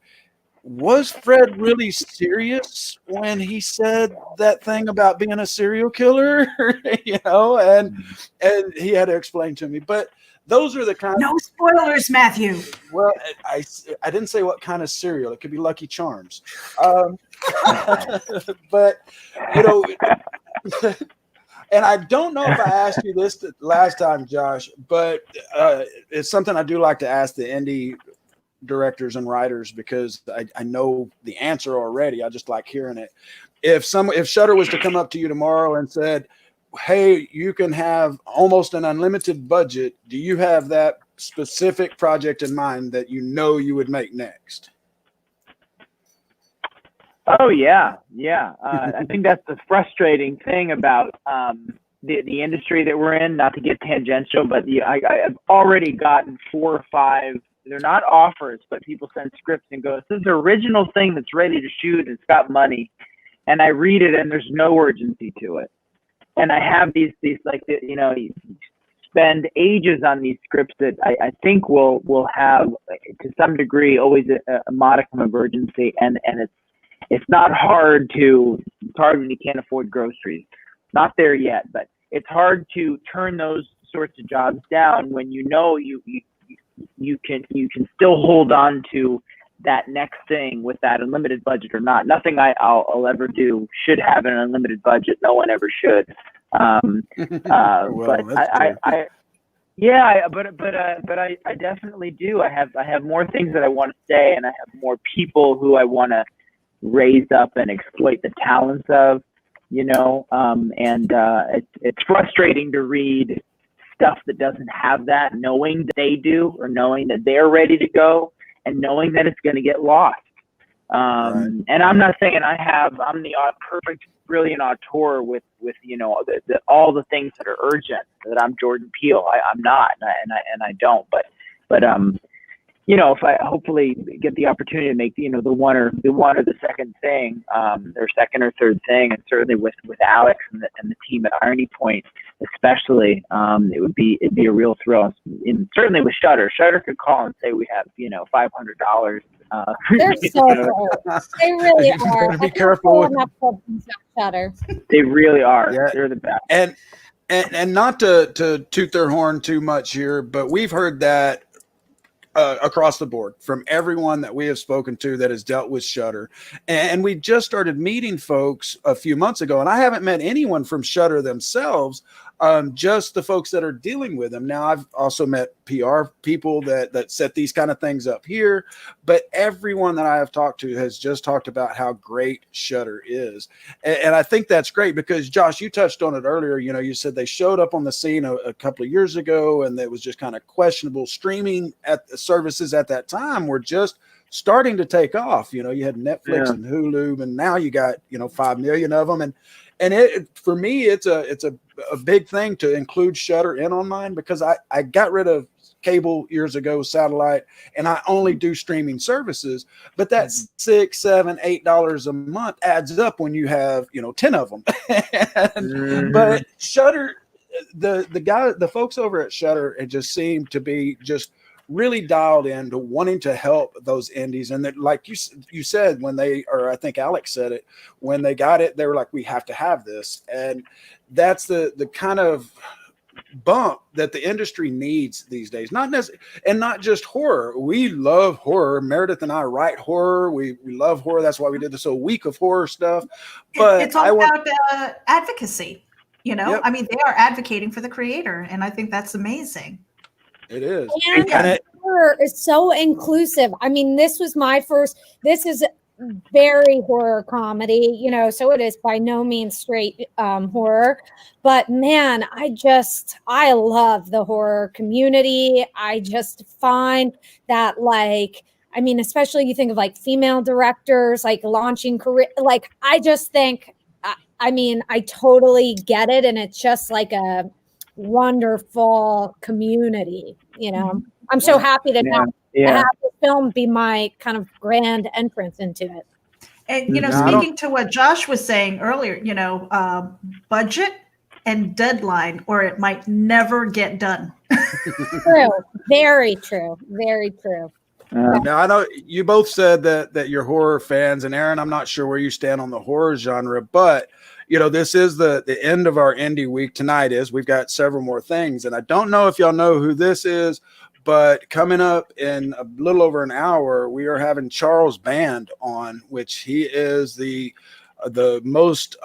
was Fred really serious when he said that thing about being a serial killer? And he had to explain to me. But those are the kind No spoilers, Matthew. Well, I didn't say what kind of cereal. It could be Lucky Charms. But, and I don't know if I asked you this last time, Josh, but it's something I do like to ask the indie directors and writers, because I know the answer already. I just like hearing it. If Shudder was to come up to you tomorrow and said, hey, you can have almost an unlimited budget, do you have that specific project in mind that you would make next? Oh yeah. I think that's the frustrating thing about the industry that we're in. Not to get tangential, but I've already gotten 4 or 5. They're not offers, but people send scripts and go, "This is the original thing that's ready to shoot. And it's got money," and I read it, and there's no urgency to it. And I have these like you spend ages on these scripts that I think will have, to some degree, always a modicum of urgency, and it's not hard when you can't afford groceries. Not there yet, but it's hard to turn those sorts of jobs down when you can still hold on to that next thing with that unlimited budget or not. Nothing I'll ever do should have an unlimited budget. No one ever should. But I definitely do. I have more things that I want to say, and I have more people who I want to raise up and exploit the talents of, it's frustrating to read stuff that doesn't have that, knowing that they do, or knowing that they're ready to go, and knowing that it's going to get lost. Right. And I'm not saying I'm the perfect, brilliant auteur with all the things that are urgent, that I'm Jordan Peele. I'm not, and I don't. But if I hopefully get the opportunity to make the one or the second thing, or second or third thing, and certainly with Alex and the team at Irony Point, especially, it'd be a real thrill. And certainly with Shudder could call and say we have $500. They're so good. They really are. Be careful. Shudder. They really are. Yeah. They're the best. And not to toot their horn too much here, but we've heard that across the board from everyone that we have spoken to that has dealt with Shudder. And we just started meeting folks a few months ago, and I haven't met anyone from Shudder themselves. just the folks that are dealing with them. Now, I've also met PR people that set these kind of things up here, but everyone that I have talked to has just talked about how great Shudder is. And I think that's great because, Josh, you touched on it earlier. You know, you said they showed up on the scene a couple of years ago, and it was just kind of questionable. Streaming at the services at that time were just starting to take off. You know, you had Netflix and Hulu, and now you got, 5 million of them. And it, for me, it's a big thing to include Shudder in on mine because I got rid of cable years ago, satellite, and I only do streaming services. But that $6, $7, $8 a month adds up when you have 10 of them. But Shudder, the folks over at Shudder, it just seemed to be just really dialed into wanting to help those indies. And that, like you said, when they, or I think Alex said it, when they got it, they were like, we have to have this. And that's the kind of bump that the industry needs these days. Not necessarily, and not just horror. We love horror. Meredith and I write horror. We love horror. That's why we did this whole week of horror stuff. But it's all about advocacy. Yep. I mean, they are advocating for the creator, and I think that's amazing. It is. And horror is so inclusive. I mean, this is very horror comedy, so it is by no means straight horror. But man, I love the horror community. I just find that, especially you think of female directors, launching career, I just think, I totally get it. And it's just like a wonderful community, I'm so happy to have the film be my kind of grand entrance into it. And speaking to what Josh was saying earlier, budget and deadline, or it might never get done. True, very true, very true. Now, I know you both said that you're horror fans, and Aaron, I'm not sure where you stand on the horror genre, but this is the end of our indie week. Tonight we've got several more things, and I don't know if y'all know who this is, but coming up in a little over an hour, we are having Charles Band on, which he is the most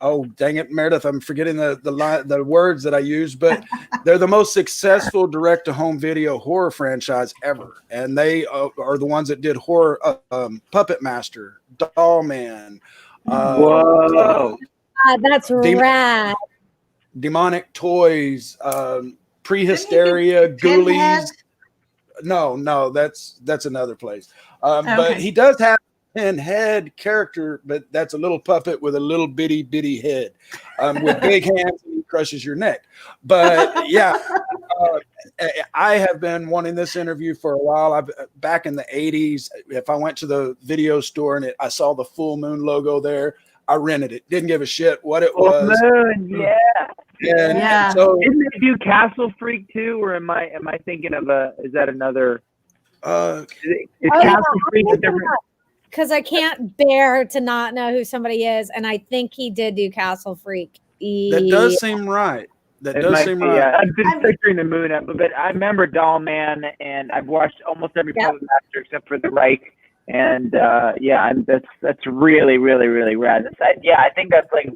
oh, dang it, Meredith, I'm forgetting the words that I use, but they're the most successful direct-to-home video horror franchise ever. And they are the ones that did horror, Puppet Master, Doll Man. Whoa. That's rad. Demonic Toys, Prehysteria, Ghoulies. No, that's another place. Okay. But he does have head character, but that's a little puppet with a little bitty head, with big hands, and he crushes your neck. But yeah, I have been wanting this interview for a while. Back in the 80s, if I went to the video store and I saw the Full Moon logo there, I rented it. Didn't give a shit what it was. Moon, yeah. And so didn't they do Castle Freak too, or am I thinking of is that another? Is Castle Freak a different? Because I can't bear to not know who somebody is, and I think he did do Castle Freak. That does seem right. That does seem right. Yeah, I've been picturing the moon up, but I remember Doll Man, and I've watched almost every Puppet Master except for the Reich. And that's really, really, really rad. I think that's like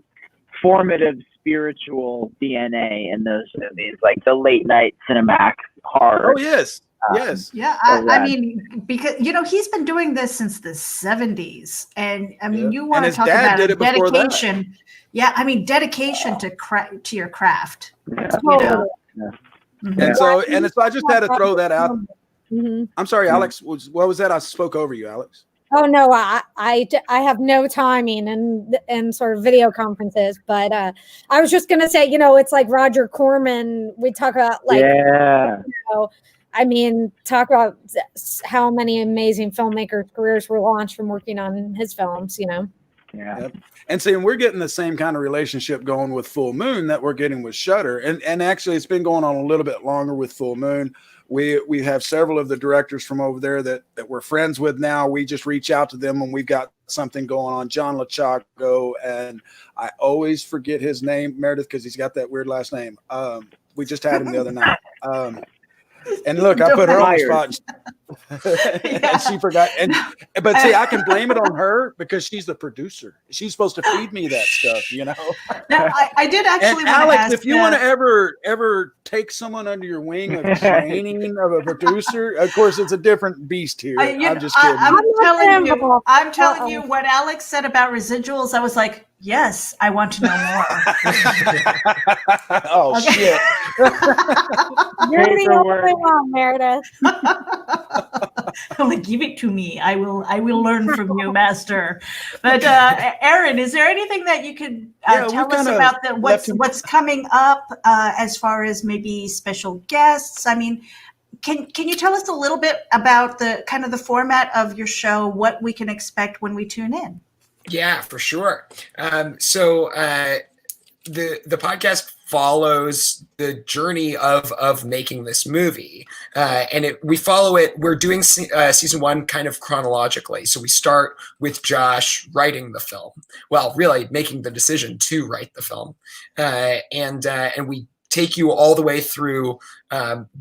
formative spiritual DNA in those movies, like the late night cinematic horror. Oh yes. Yes. Yeah, I mean, because he's been doing this since the 70s, and I mean, you want to talk about dedication. Yeah, I mean, dedication to your craft. Yeah. Mm-hmm. And so I just had to throw that out. Mm-hmm. I'm sorry, Alex. What was that? I spoke over you, Alex. Oh no, I have no timing and sort of video conferences, but I was just gonna say, it's like Roger Corman. We talk about talk about how many amazing filmmakers' careers were launched from working on his films, Yeah. Yep. And see, we're getting the same kind of relationship going with Full Moon that we're getting with Shudder. And actually, it's been going on a little bit longer with Full Moon. We have several of the directors from over there that we're friends with now. We just reach out to them when we've got something going on. John Lachaco, and I always forget his name, Meredith, because he's got that weird last name. We just had him the other night. And look, I put her on the spot. And she forgot. But see, I can blame it on her because she's the producer. She's supposed to feed me that stuff, you know. Now, I did actually And want to Alex, ask, if you want to ever take someone under your wing of training of a producer, of course it's a different beast here. I'm just kidding. I'm telling you what Alex said about residuals. I was like, yes, I want to know more. Oh shit! You're the only one, Meredith. I'm like, give it to me. I will learn from you, master. But Aaron, is there anything that you could tell us about what's coming up as far as maybe special guests? I mean, can you tell us a little bit about the kind of the format of your show, what we can expect when we tune in? Yeah, for sure. So the podcast follows the journey of making this movie, and we follow it. We're doing season one kind of chronologically. So we start with Josh writing the film. Well, really making the decision to write the film, and we take you all the way through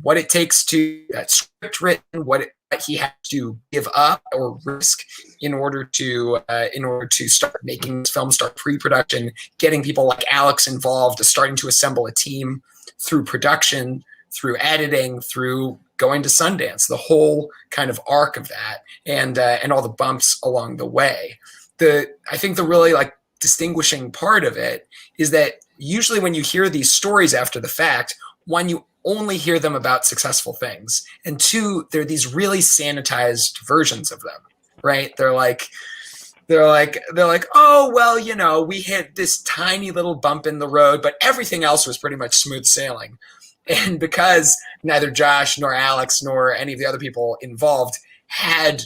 what it takes to that script written, what he has to give up or risk in order to start making this film, start pre-production, getting people like Alex involved, starting to assemble a team, through production, through editing, through going to Sundance, the whole kind of arc of that, and all the bumps along the way. I think the really like distinguishing part of it is that usually when you hear these stories after the fact, one, you only hear them about successful things, and two, they're these really sanitized versions of them, right? They're like, oh, well, you know, we hit this tiny little bump in the road, but everything else was pretty much smooth sailing. And because neither Josh nor Alex nor any of the other people involved had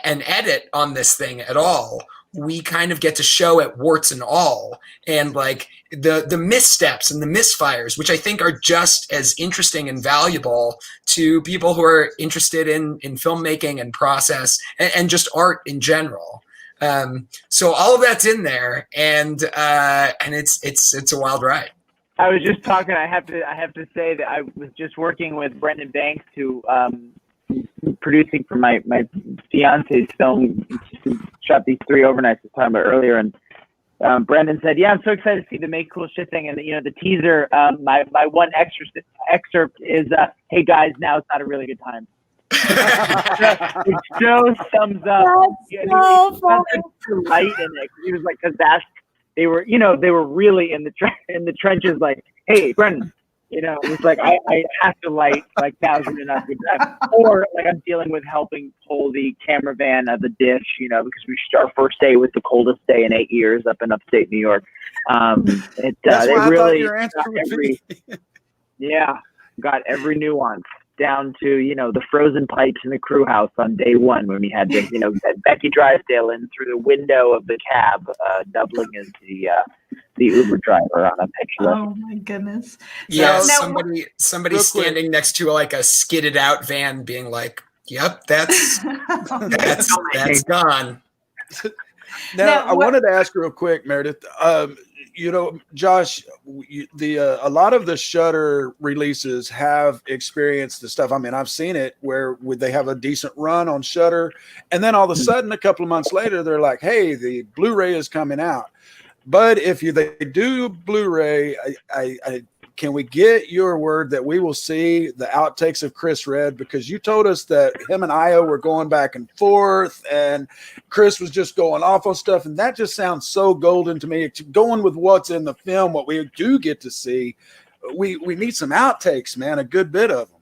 an edit on this thing at all, we kind of get to show it warts and all, and like the missteps and the misfires, which I think are just as interesting and valuable to people who are interested in filmmaking and process and just art in general. So all of that's in there, and it's a wild ride. I was just talking. I have to say that I was just working with Brendan Banks, who producing for my fiance's film. She shot these 3 overnights I was talking about earlier, and Brendan said, "Yeah, I'm so excited to see the Make Cool Shit thing." And you know, the teaser, my one excerpt is, "Hey guys, now it's not a really good time." It shows thumbs up. That's so funny. Light in it. He was like, because they were really in the trenches. Like, hey, Brendan, you know, it's like I have to light like 1,000 and up, or like I'm dealing with helping pull the camera van of the dish, you know, because our first day was the coldest day in 8 years up in upstate New York. That's why I thought your answer would be. Yeah, got every nuance down to, you know, the frozen pipes in the crew house on day one when we had to, you know, Becky Drysdale in through the window of the cab, doubling as the Uber driver on a picture. Oh my goodness! Yeah, So, somebody standing next to like a skidded out van, being like, "Yep, that's gone." Now, I wanted to ask real quick, Meredith. You know, Josh, a lot of the Shudder releases have experienced the stuff. I mean, I've seen it where they have a decent run on Shudder, and then all of a sudden, a couple of months later, they're like, "Hey, the Blu-ray is coming out." But if they do Blu-ray, can we get your word that we will see the outtakes of Chris Red? Because you told us that him and Io were going back and forth, and Chris was just going off on stuff, and that just sounds so golden to me. Going with what's in the film, what we do get to see, we need some outtakes, man, a good bit of them.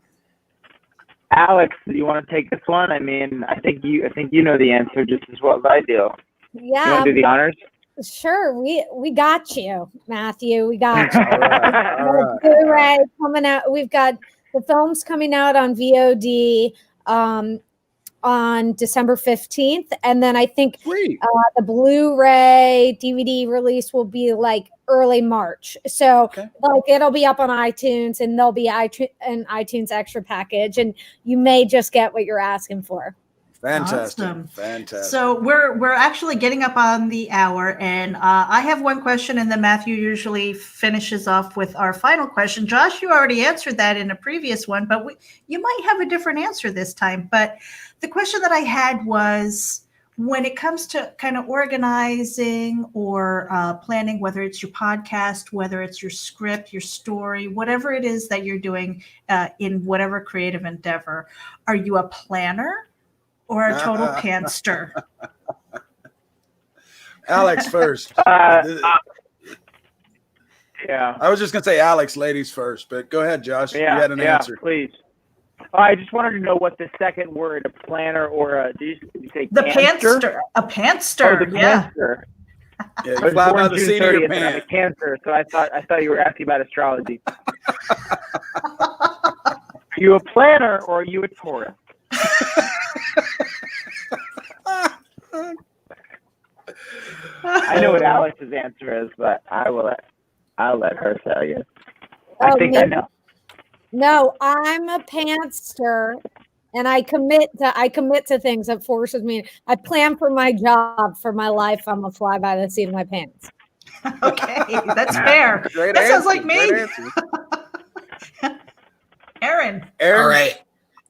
Alex, do you want to take this one? I mean, I think you know the answer just as well as I do. Yeah. You want to do the honors? Sure, we got you, Matthew. We got you. All right. Blu-ray coming out. We've got the films coming out on VOD on December 15th, and then I think the Blu-ray DVD release will be like early March. So like it'll be up on iTunes, and there'll be an iTunes extra package, and you may just get what you're asking for. Fantastic. Awesome. Fantastic. So we're actually getting up on the hour, and I have one question, and then Matthew usually finishes off with our final question. Josh, you already answered that in a previous one, but you might have a different answer this time. But the question that I had was, when it comes to kind of organizing or planning, whether it's your podcast, whether it's your script, your story, whatever it is that you're doing in whatever creative endeavor, are you a planner or a total pantster? Alex first. Yeah. I was just going to say Alex, ladies first, but go ahead, Josh. You had an answer. Please. I just wanted to know what the second word, a planner or a, did you say The pantster? pantster. A pantster. Oh, the Yeah. pantster. Yeah, you I was fly by born the June seat of your 30th and I'm a pants. Cancer, so I thought you were asking about astrology. Are you a planner or are you a Taurus? I know what Alex's answer is, but I'll let her tell you. I Oh, think I know. No, I'm a pantster, and I commit to things that forces me. I plan for my job, for my life. I'm a fly by the seat of my pants. Okay, that's fair. Great That answer. sounds like me. Great answer. Aaron. All right.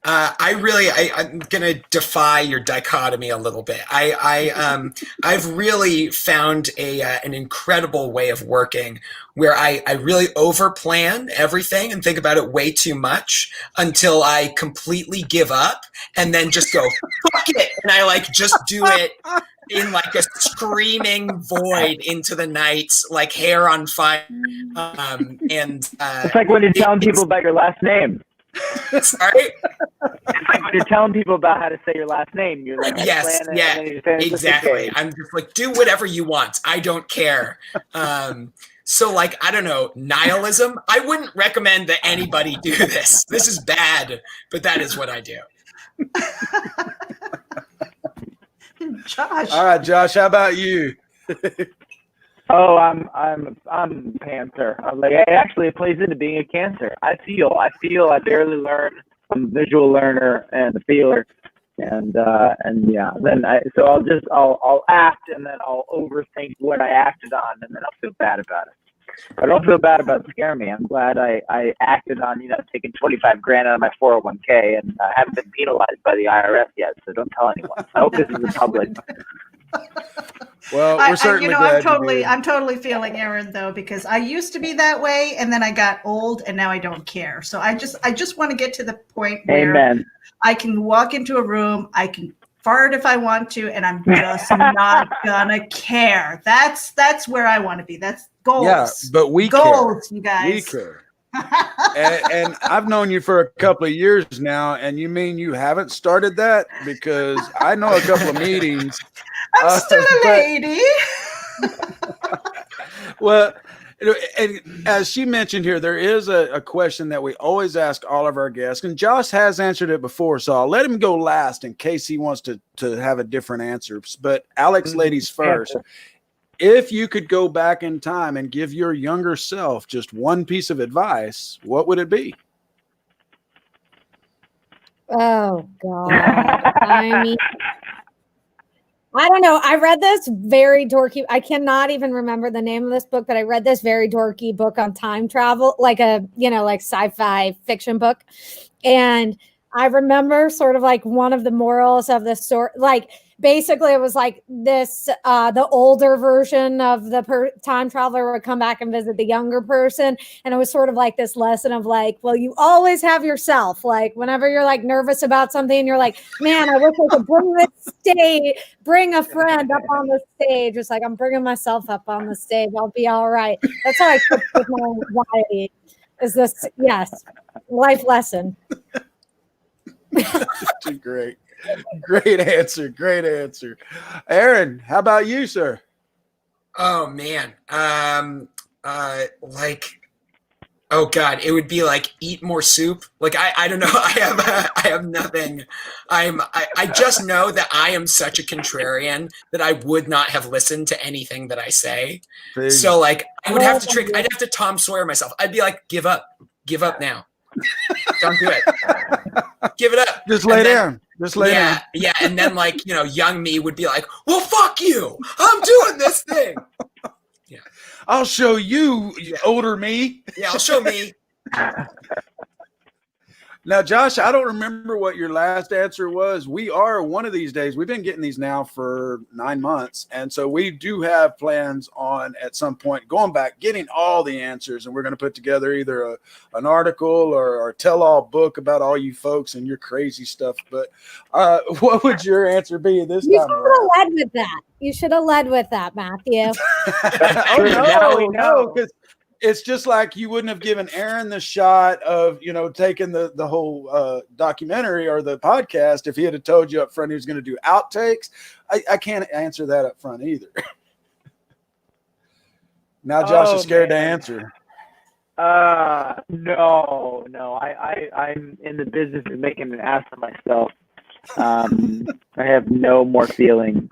I'm gonna defy your dichotomy a little bit. I've really found an incredible way of working where I really overplan everything and think about it way too much until I completely give up and then just go fuck it, and I just do it in a screaming void into the night, like hair on fire. It's like when you're telling people about your last name. Sorry? It's like when you're telling people about how to say your last name. You're like, yes, plan it, yeah, and then you're saying it's exactly. okay. I'm just do whatever you want. I don't care. So I don't know, nihilism. I wouldn't recommend that anybody do this. This is bad, but that is what I do. Josh. All right, Josh, how about you? Oh, I'm Panther. It actually plays into being a Cancer. I barely learn. I'm a visual learner and a feeler, and yeah. Then I'll act, and then I'll overthink what I acted on, and then I'll feel bad about it. I don't feel bad about scaring me. I'm glad I acted on taking $25,000 out of my 401k, and I haven't been penalized by the IRS yet. So don't tell anyone. I hope this is in public. Well, we're certainly glad I'm totally feeling Aaron though, because I used to be that way, and then I got old, and now I don't care. So I just want to get to the point where Amen. I can walk into a room, I can fart if I want to, and I'm just not gonna care. That's where I want to be. That's goals. Yeah, but we goals, care. You guys. We care. and I've known you for a couple of years now, and you mean you haven't started that? Because I know a couple of meetings. I'm still a lady. Well, and as she mentioned here, there is a question that we always ask all of our guests, and Josh has answered it before, so I'll let him go last in case he wants to have a different answer. But Alex, ladies first. If you could go back in time and give your younger self just one piece of advice, what would it be? Oh God! I mean, I don't know. I read this very dorky. I cannot even remember the name of this book, but I read this very dorky book on time travel, like sci-fi fiction book. And I remember sort of one of the morals of the story, basically it was this, the older version of the time traveler would come back and visit the younger person. And it was sort of this lesson of well, you always have yourself. Whenever you're nervous about something and you're man, I wish I could bring a friend up on the stage. It's I'm bringing myself up on the stage. I'll be all right. That's how I cope with my anxiety. Is this, yes, life lesson. Great answer. Great answer. Aaron, how about you, sir? Oh man. Oh God, it would be eat more soup. I don't know. I have nothing. I just know that I am such a contrarian that I would not have listened to anything that I say. Please. So I would have to I'd have to Tom Sawyer myself. I'd be give up now. Don't do it. Give it up. Just lay down. Just lay down. Yeah. And then like, young me would be like, well, fuck you. I'm doing this thing. Yeah. I'll show you, older me. Yeah, I'll show me. Now, Josh, I don't remember what your last answer was. We are one of these days. We've been getting these now for 9 months. And so we do have plans on at some point going back, getting all the answers. And we're going to put together either an article or a tell-all book about all you folks and your crazy stuff. But what would your answer be this time? You should have led with that. You should have led with that, Matthew. No, because it's just like you wouldn't have given Aaron the shot of, taking the whole documentary or the podcast if he had told you up front he was going to do outtakes. I can't answer that up front either. Now Josh is scared to answer. No. I'm in the business of making an ass of myself. I have no more feelings.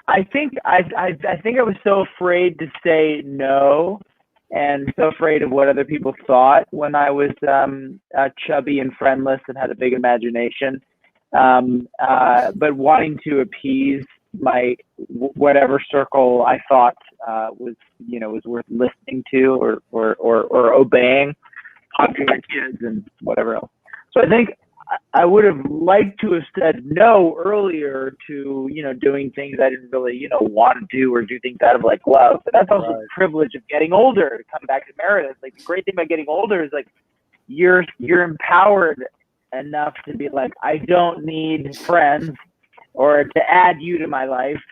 I think I was so afraid to say no, and so afraid of what other people thought when I was chubby and friendless and had a big imagination. But wanting to appease my whatever circle I thought was worth listening to or obeying, popular kids and whatever else. So I think I would have liked to have said no earlier to, doing things I didn't really, want to do or do things out of like love. But that's also the privilege of getting older. To come back to Meredith, like the great thing about getting older is like you're empowered enough to be like, I don't need friends or to add you to my life,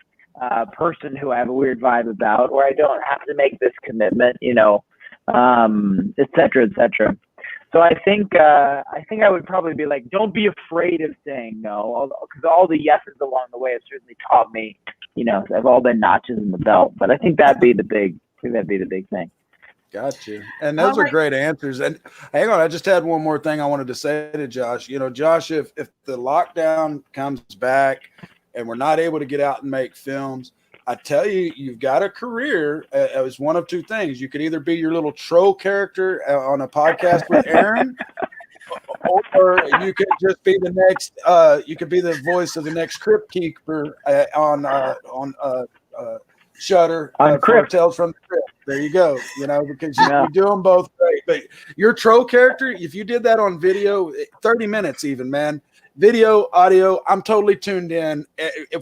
person who I have a weird vibe about, or I don't have to make this commitment, et cetera, et cetera. So I think I would probably be like, don't be afraid of saying no, because all the yeses along the way have certainly taught me, they've all been notches in the belt. But I think that'd be the big thing. Gotcha. And those are great answers. And hang on, I just had one more thing I wanted to say to Josh. Josh, if the lockdown comes back and we're not able to get out and make films, I tell you, you've got a career as one of two things. You could either be your little troll character on a podcast with Aaron, or you could just be the next. You could be the voice of the next Crypt Keeper on Shudder. Tales from the Crypt. There you go. Because you do them both great. But your troll character, if you did that on video, 30 minutes even, man. Video, audio, I'm totally tuned in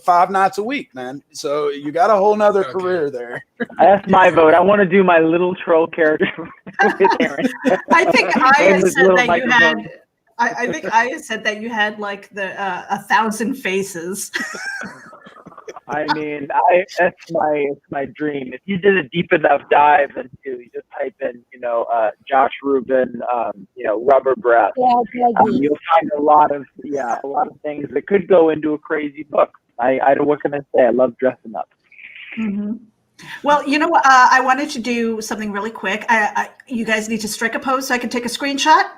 5 nights a week, man. So you got a whole nother career there. That's my vote. I want to do my little troll character with Aaron. I think I said that you had. I think I said that you had like the 1,000 faces. I mean, it's my dream. If you did a deep enough dive into, you just type in, Josh Ruben, rubber breath, you'll find a lot of things that could go into a crazy book. What can I say? I love dressing up. Mm-hmm. Well, you know what? I wanted to do something really quick. You guys need to strike a pose so I can take a screenshot,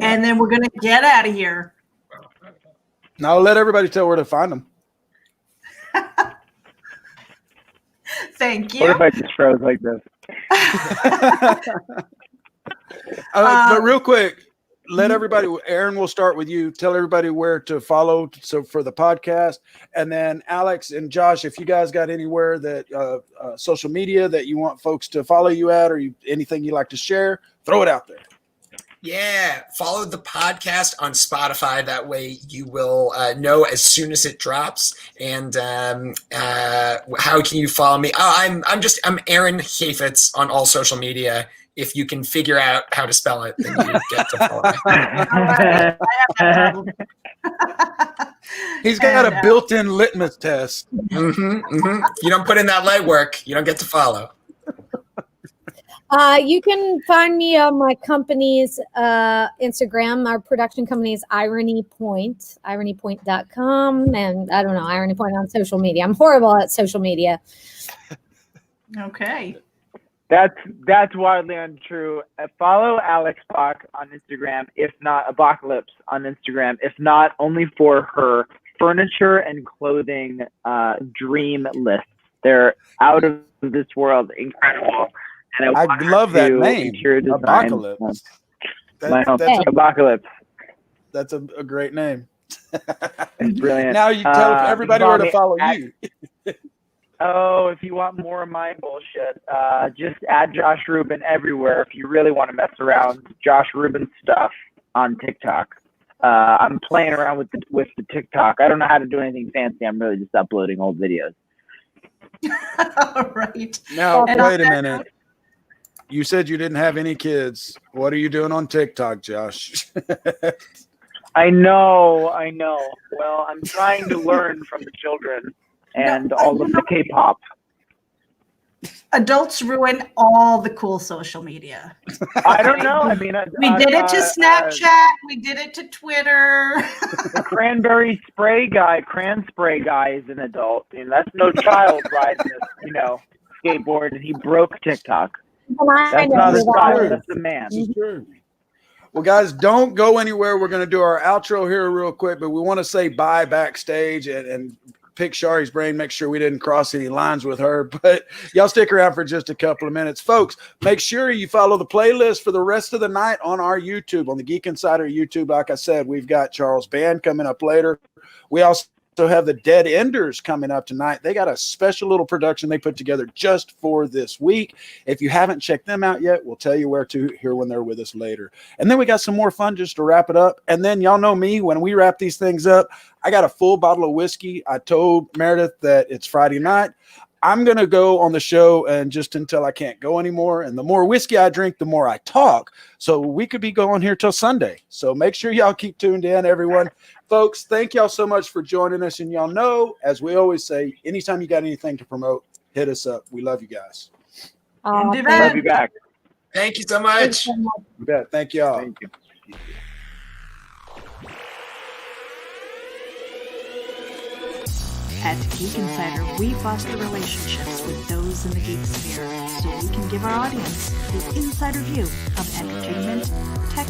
and then we're gonna get out of here. Now let everybody tell where to find them. Thank you. What if I just froze like this? But real quick, let everybody, Aaron, we'll start with you. Tell everybody where to follow for the podcast. And then Alex and Josh, if you guys got anywhere that social media that you want folks to follow you at, or anything you like to share, throw it out there. Yeah, follow the podcast on Spotify. That way you will know as soon as it drops. And how can you follow me? I'm Aaron Kheifets on all social media. If you can figure out how to spell it, then you get to follow me. I have that problem. He's got a built-in litmus test. If you don't put in that legwork, you don't get to follow. You can find me on my company's Instagram. Our production company is Irony Point, ironypoint.com. And I don't know, Irony Point on social media. I'm horrible at social media. Okay. That's wildly untrue. Follow Alex Bach on Instagram, if not Apocalypse on Instagram, if not only for her furniture and clothing dream lists. They're out of this world, incredible. And I love that name, Apocalypse. My home. That's Apocalypse. That's a great name. It's brilliant. Now you tell everybody where to follow at- you. Oh, if you want more of my bullshit, just add Josh Ruben everywhere. If you really want to mess around, Josh Ruben stuff on TikTok. I'm playing around with the TikTok. I don't know how to do anything fancy. I'm really just uploading old videos. All right. Now, And wait a on that minute. You said you didn't have any kids. What are you doing on TikTok, Josh? I know. Well, I'm trying to learn from the children and all of the K-pop. Adults ruin all the cool social media. I don't know. I mean, We did it to Snapchat. We did it to Twitter. The cran spray guy is an adult. I mean, that's no child riding this, skateboard, and he broke TikTok. That's not a child. That's a man. True. Well, guys, don't go anywhere. We're going to do our outro here real quick, but we want to say bye backstage and pick Shari's brain, make sure we didn't cross any lines with her. But y'all stick around for just a couple of minutes. Folks, make sure you follow the playlist for the rest of the night on our YouTube, on the Geek Insider YouTube. Like I said, we've got Charles Band coming up later. We also have the Dead Enders coming up tonight. They got a special little production they put together just for this week. If you haven't checked them out yet, we'll tell you where to here when they're with us later. And then we got some more fun just to wrap it up. And then y'all know me, when we wrap these things up, I got a full bottle of whiskey. I told Meredith that it's Friday night. I'm going to go on the show and just until I can't go anymore. And the more whiskey I drink, the more I talk. So we could be going here till Sunday. So make sure y'all keep tuned in, everyone. Folks, thank y'all so much for joining us. And y'all know, as we always say, anytime you got anything to promote, hit us up. We love you guys. Love you back. Thank you so much. You bet. Thank y'all. Thank you. At Geek Insider, we foster relationships with those in the geek sphere so we can give our audience the insider view of entertainment, tech,